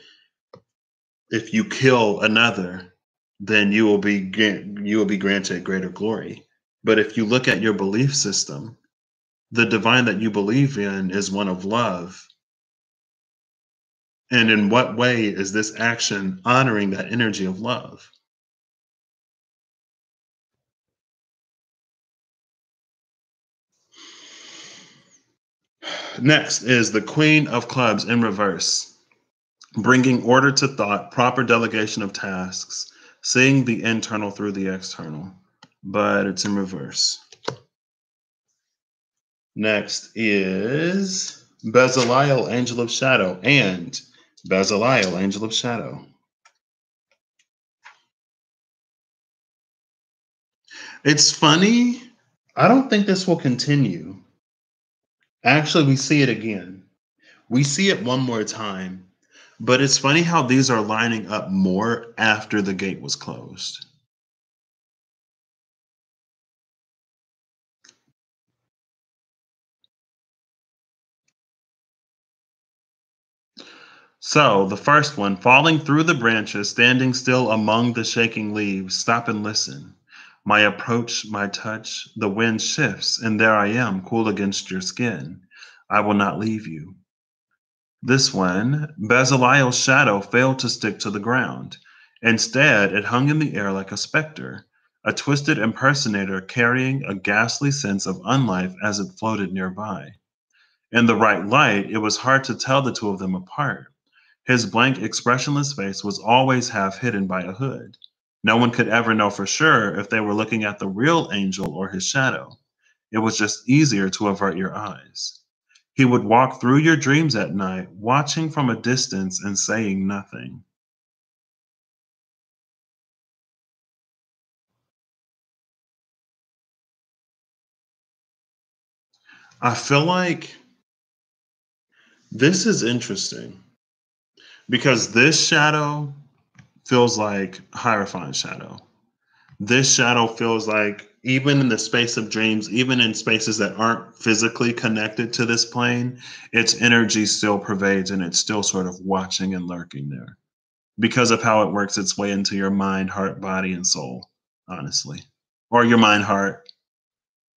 if you kill another, then you will be granted greater glory. But if you look at your belief system, the divine that you believe in is one of love. And in what way is this action honoring that energy of love? Next is the Queen of Clubs in reverse, bringing order to thought, proper delegation of tasks, seeing the internal through the external, but it's in reverse. Next is Bezaliel, Angel of Shadow, and Bezaliel, Angel of Shadow. It's funny. I don't think this will continue. Actually, we see it again. We see it one more time. But it's funny how these are lining up more after the gate was closed. So, the first one, falling through the branches, standing still among the shaking leaves, stop and listen. My approach, my touch, the wind shifts, and there I am, cool against your skin. I will not leave you. This one, Bezaliel's shadow failed to stick to the ground. Instead, it hung in the air like a specter, a twisted impersonator carrying a ghastly sense of unlife as it floated nearby. In the right light, it was hard to tell the two of them apart. His blank, expressionless face was always half hidden by a hood. No one could ever know for sure if they were looking at the real angel or his shadow. It was just easier to avert your eyes. He would walk through your dreams at night, watching from a distance and saying nothing. I feel like this is interesting because this shadow feels like Hierophant shadow. This shadow feels like, even in the space of dreams, even in spaces that aren't physically connected to this plane, its energy still pervades and it's still sort of watching and lurking there because of how it works its way into your mind, heart, body, and soul, honestly. Or your mind, heart,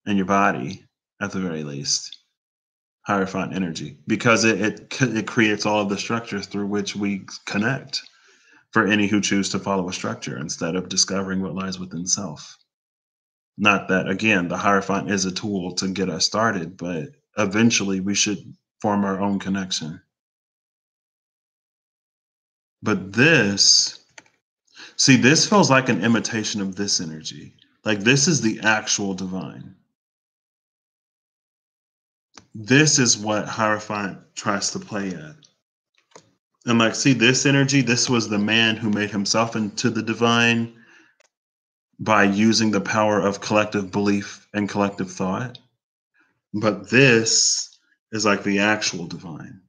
and your body at the very least. Hierophant energy, because it creates all of the structures through which we connect for any who choose to follow a structure instead of discovering what lies within self. Not that, again, the Hierophant is a tool to get us started, but eventually we should form our own connection. But this, see, this feels like an imitation of this energy. Like this is the actual divine. This is what Hierophant tries to play at. And like, see, this energy, this was the man who made himself into the divine by using the power of collective belief and collective thought. But this is like the actual divine.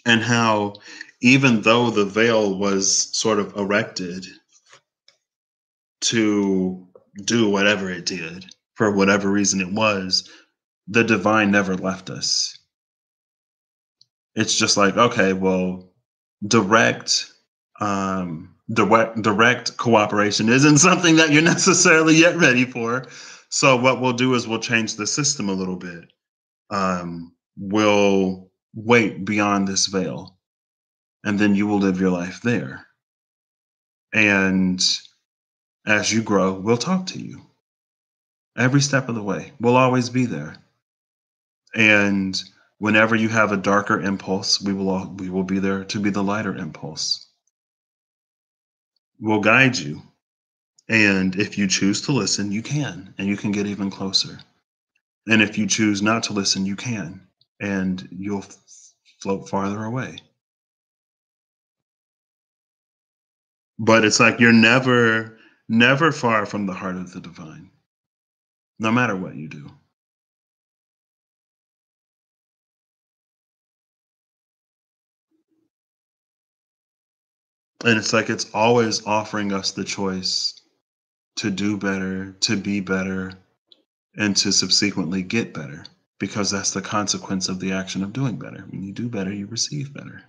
And how, even though the veil was sort of erected to do whatever it did, for whatever reason it was, the divine never left us. It's just like, okay, well, direct direct cooperation isn't something that you're necessarily yet ready for. So what we'll do is we'll change the system a little bit. We'll wait beyond this veil, and then you will live your life there. And as you grow, we'll talk to you every step of the way. We'll always be there. And whenever you have a darker impulse, we will be there to be the lighter impulse. We'll guide you. And if you choose to listen, you can, and you can get even closer. And if you choose not to listen, you can, and you'll float farther away. But it's like you're never far from the heart of the divine, no matter what you do. And it's like it's always offering us the choice to do better, to be better, and to subsequently get better, because that's the consequence of the action of doing better. When you do better, you receive better.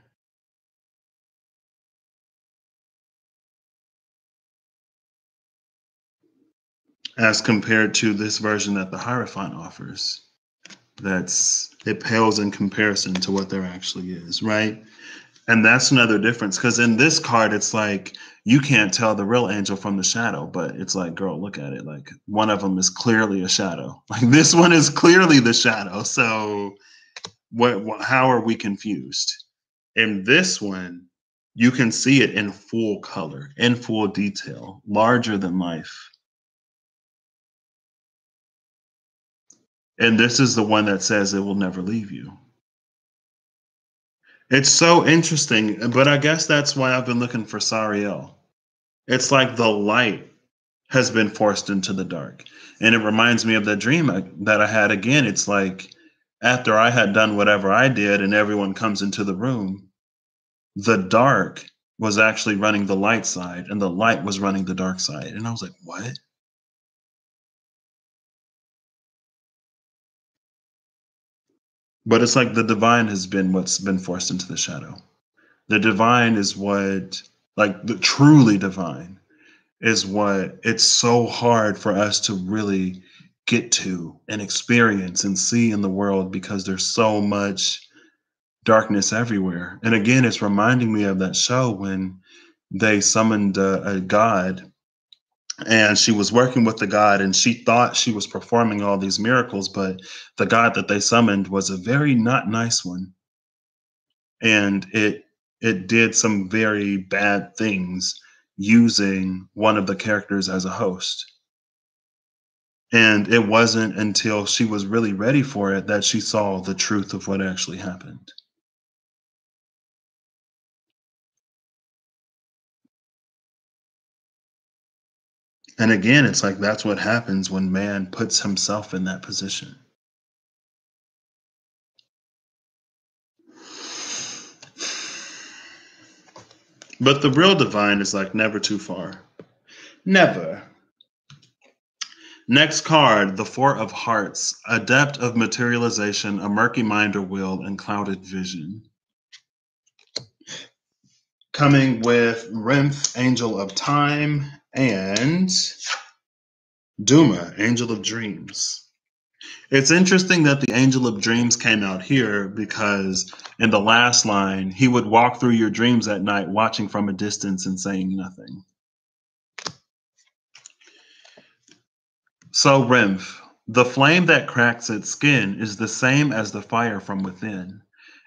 As compared to this version that the Hierophant offers, it pales in comparison to what there actually is, right? And that's another difference, because in this card, it's like you can't tell the real angel from the shadow, but it's like, girl, look at it. Like one of them is clearly a shadow. Like this one is clearly the shadow. So how are we confused? In this one, you can see it in full color, in full detail, larger than life. And this is the one that says it will never leave you. It's so interesting, but I guess that's why I've been looking for Sariel. It's like the light has been forced into the dark. And it reminds me of that dream that I had again. It's like after I had done whatever I did and everyone comes into the room, the dark was actually running the light side and the light was running the dark side. And I was like, what? But it's like the divine has been what's been forced into the shadow. The divine is what, like the truly divine is what it's so hard for us to really get to and experience and see in the world because there's so much darkness everywhere. And again, it's reminding me of that show when they summoned a god, and she was working with the god and she thought she was performing all these miracles, but the god that they summoned was a very not nice one. And it did some very bad things using one of the characters as a host. And it wasn't until she was really ready for it that she saw the truth of what actually happened. And again, it's like that's what happens when man puts himself in that position. But the real divine is like never too far. Never. Next card, the Four of Hearts, adept of materialization, a murky mind or will, and clouded vision. Coming with Rimph, Angel of Time, and Duma, Angel of Dreams. It's interesting that the Angel of Dreams came out here because in the last line, he would walk through your dreams at night, watching from a distance and saying nothing. So, Rimph, the flame that cracks its skin is the same as the fire from within,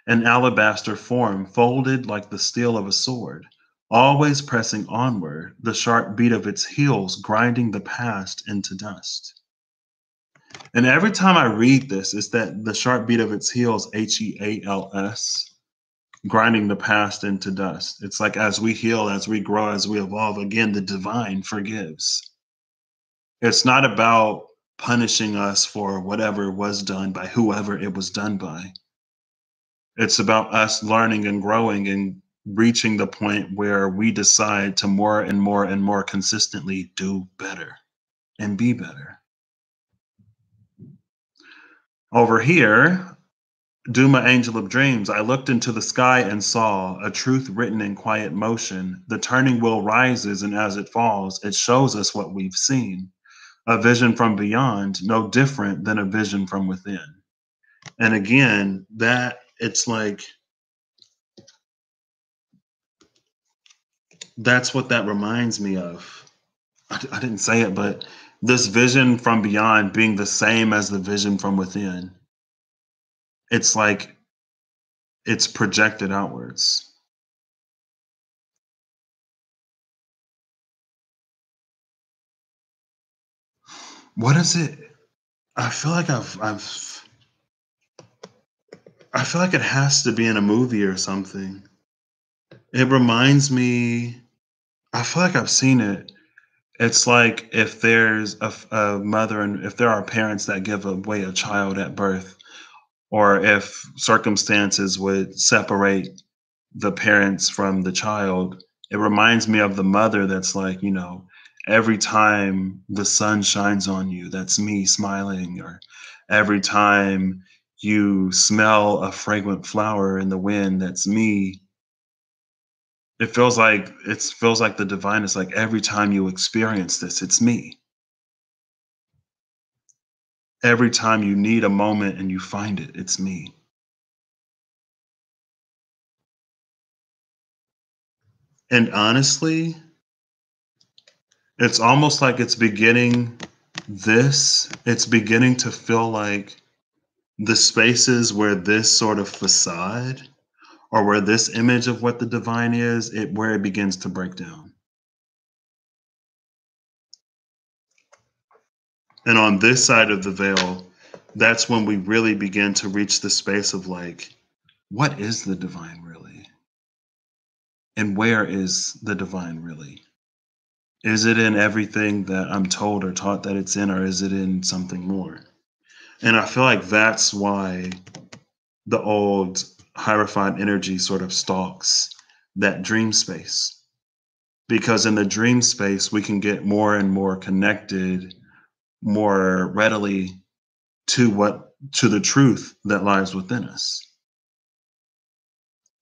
an alabaster form folded like the steel of a sword, always pressing onward, the sharp beat of its heels grinding the past into dust. And every time I read this, it's that the sharp beat of its heels, HEALS, grinding the past into dust. It's like as we heal, as we grow, as we evolve, again, the divine forgives. It's not about punishing us for whatever was done by whoever it was done by. It's about us learning and growing and reaching the point where we decide to more and more and more consistently do better and be better. Over here, Duma, Angel of Dreams, I looked into the sky and saw a truth written in quiet motion. The turning wheel rises, and as it falls, it shows us what we've seen. A vision from beyond, no different than a vision from within. And again, that it's like that's what that reminds me of. I didn't say it, but this vision from beyond being the same as the vision from within. It's like it's projected outwards. What is it? I feel like I feel like it has to be in a movie or something. It reminds me, I feel like I've seen it. It's like if there's a mother and if there are parents that give away a child at birth, or if circumstances would separate the parents from the child, it reminds me of the mother that's like, every time the sun shines on you, that's me smiling, or every time you smell a fragrant flower in the wind, that's me. It feels like the divine is like every time you experience this, it's me. Every time you need a moment and you find it, it's me. And honestly, it's almost like it's beginning to feel like the spaces where this sort of facade or where this image of what the divine is, where it begins to break down. And on this side of the veil, that's when we really begin to reach the space of like, what is the divine really? And where is the divine really? Is it in everything that I'm told or taught that it's in, or is it in something more? And I feel like that's why the old Hierophant energy sort of stalks that dream space. Because in the dream space, we can get more and more connected more readily to the truth that lies within us.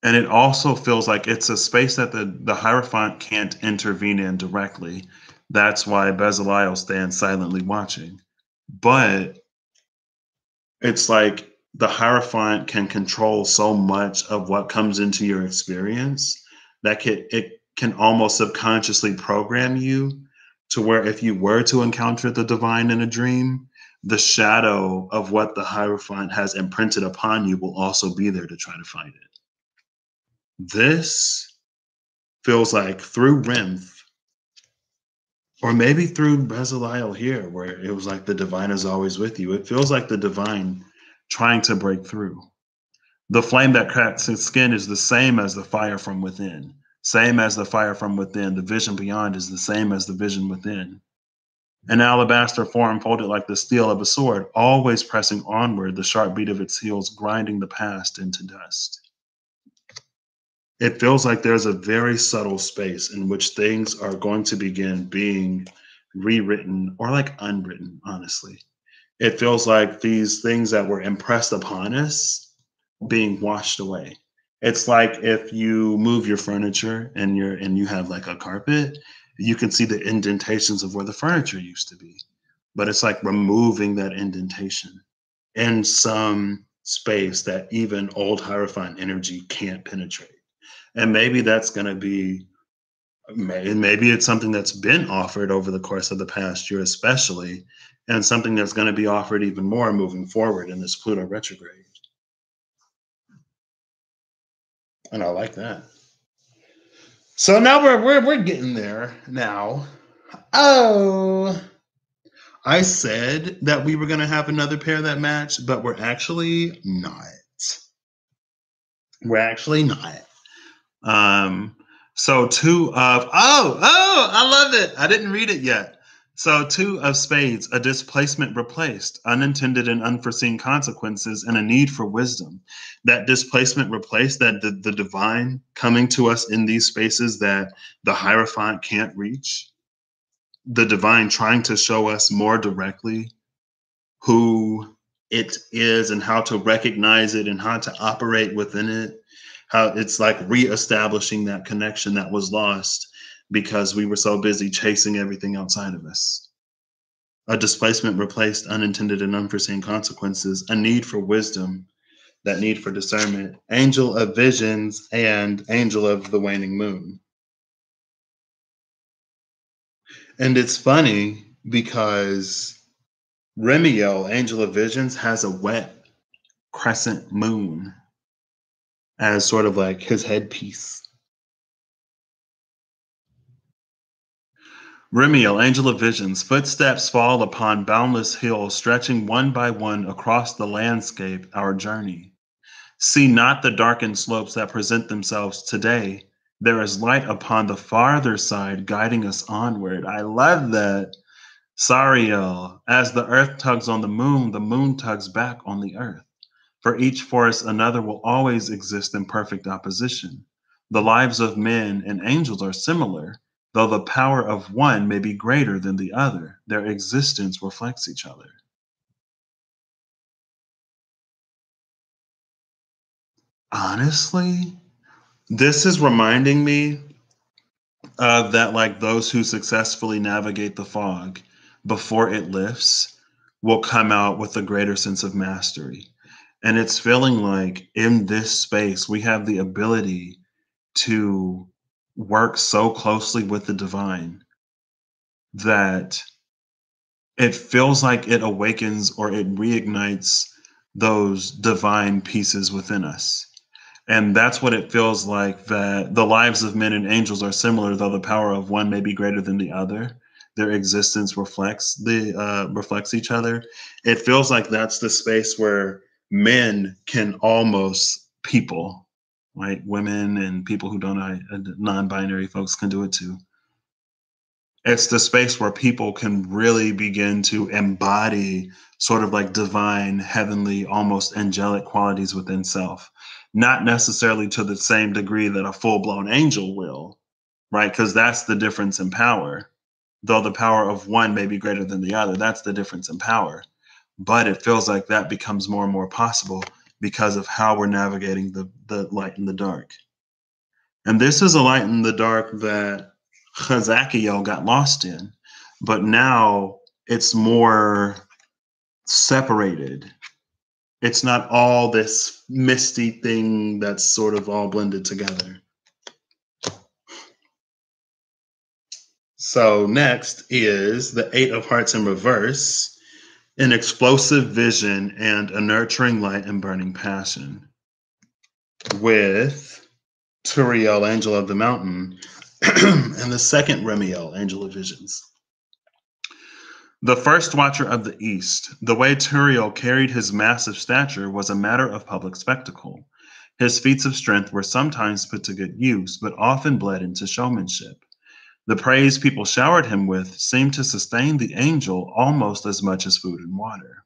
And it also feels like it's a space that the Hierophant can't intervene in directly. That's why Bezaliel stands silently watching. But it's like the Hierophant can control so much of what comes into your experience that it can almost subconsciously program you to where if you were to encounter the divine in a dream, the shadow of what the Hierophant has imprinted upon you will also be there to try to fight it. This feels like through Rinth, Or maybe through Bezalel here, where it was like the divine is always with you. It feels like the divine trying to break through. The flame that cracks his skin is the same as the fire from within. Same as the fire from within. The vision beyond is the same as the vision within. An alabaster form folded like the steel of a sword, always pressing onward, the sharp beat of its heels grinding the past into dust. It feels like there's a very subtle space in which things are going to begin being rewritten or like unwritten, honestly. It feels like these things that were impressed upon us being washed away. It's like if you move your furniture and you have like a carpet, you can see the indentations of where the furniture used to be. But it's like removing that indentation in some space that even old Hierophant energy can't penetrate. And maybe that's going to be, maybe it's something that's been offered over the course of the past year, especially, and something that's going to be offered even more moving forward in this Pluto retrograde. And I like that. So now we're getting there now. Oh, I said that we were going to have another pair that matched, but we're actually not. We're actually not. So two of I love it. I didn't read it yet. So two of spades, a displacement replaced, unintended and unforeseen consequences, and a need for wisdom. That displacement replaced, that the divine coming to us in these spaces that the Hierophant can't reach. The divine trying to show us more directly who it is and how to recognize it and how to operate within it. How it's like reestablishing that connection that was lost because we were so busy chasing everything outside of us. A displacement replaced unintended and unforeseen consequences, a need for wisdom, that need for discernment, angel of visions, and angel of the waning moon. And it's funny because Remiel, angel of visions, has a wet crescent moon as sort of like his headpiece. Remiel, angel of visions, footsteps fall upon boundless hills, stretching one by one across the landscape, our journey. See not the darkened slopes that present themselves today. There is light upon the farther side, guiding us onward. I love that. Sariel, as the earth tugs on the moon tugs back on the earth. For each force, another will always exist in perfect opposition. The lives of men and angels are similar, though the power of one may be greater than the other. Their existence reflects each other. Honestly, this is reminding me of that, like those who successfully navigate the fog before it lifts will come out with a greater sense of mastery. And it's feeling like in this space, we have the ability to work so closely with the divine that it feels like it awakens or it reignites those divine pieces within us. And that's what it feels like, that the lives of men and angels are similar, though the power of one may be greater than the other. Their existence reflects each other. It feels like that's the space where men can almost people, right? Women and people who don't non-binary folks can do it too. It's the space where people can really begin to embody sort of like divine, heavenly, almost angelic qualities within self. Not necessarily to the same degree that a full-blown angel will, right? Because that's the difference in power. Though the power of one may be greater than the other, that's the difference in power. But it feels like that becomes more and more possible because of how we're navigating the light and the dark. And this is a light in the dark that Chazakiel got lost in, but now it's more separated. It's not all this misty thing that's sort of all blended together. So next is the Eight of Hearts in reverse, an explosive vision and a nurturing light and burning passion, with Turiel, angel of the mountain, and the second Remiel, angel of visions. The first watcher of the East, the way Turiel carried his massive stature was a matter of public spectacle. His feats of strength were sometimes put to good use, but often bled into showmanship. The praise people showered him with seemed to sustain the angel almost as much as food and water.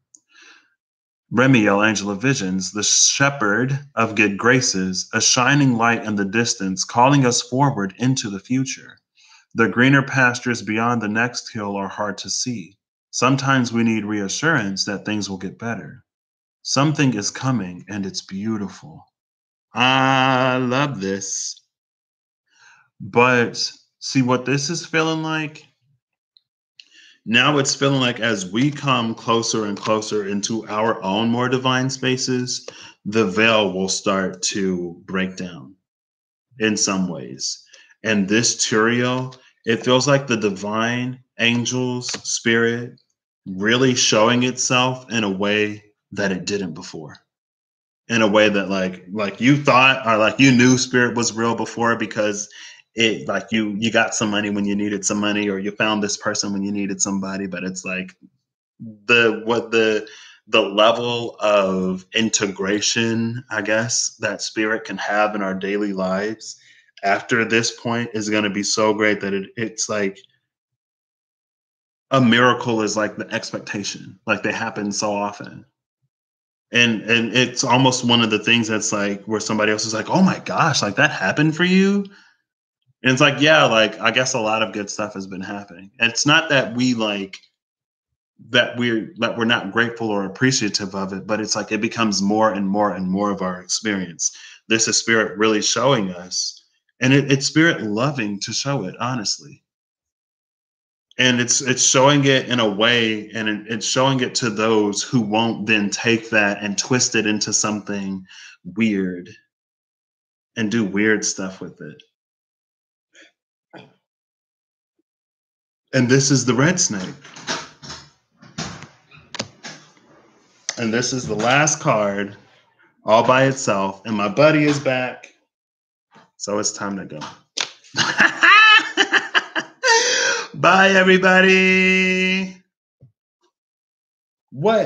Remiel, angel of visions, the shepherd of good graces, a shining light in the distance, calling us forward into the future. The greener pastures beyond the next hill are hard to see. Sometimes we need reassurance that things will get better. Something is coming and it's beautiful. I love this. But see what this is feeling like? Now it's feeling like as we come closer and closer into our own more divine spaces, the veil will start to break down in some ways. And this Turiel, it feels like the divine angels, spirit, really showing itself in a way that it didn't before. In a way that like you thought or like you knew spirit was real before because it like you got some money when you needed some money or you found this person when you needed somebody, but it's like the level of integration, I guess, that spirit can have in our daily lives after this point is going to be so great that it's like a miracle is like the expectation. Like they happen so often. And it's almost one of the things that's like where somebody else is like, oh my gosh, like that happened for you. And it's like, yeah, like I guess a lot of good stuff has been happening. And it's not that we like that we're not grateful or appreciative of it, but it's like it becomes more and more and more of our experience. This is spirit really showing us, and it's spirit loving to show it, honestly. And it's showing it in a way, and it's showing it to those who won't then take that and twist it into something weird and do weird stuff with it. And this is the red snake. And this is the last card all by itself. And my buddy is back. So it's time to go. Bye, everybody. What?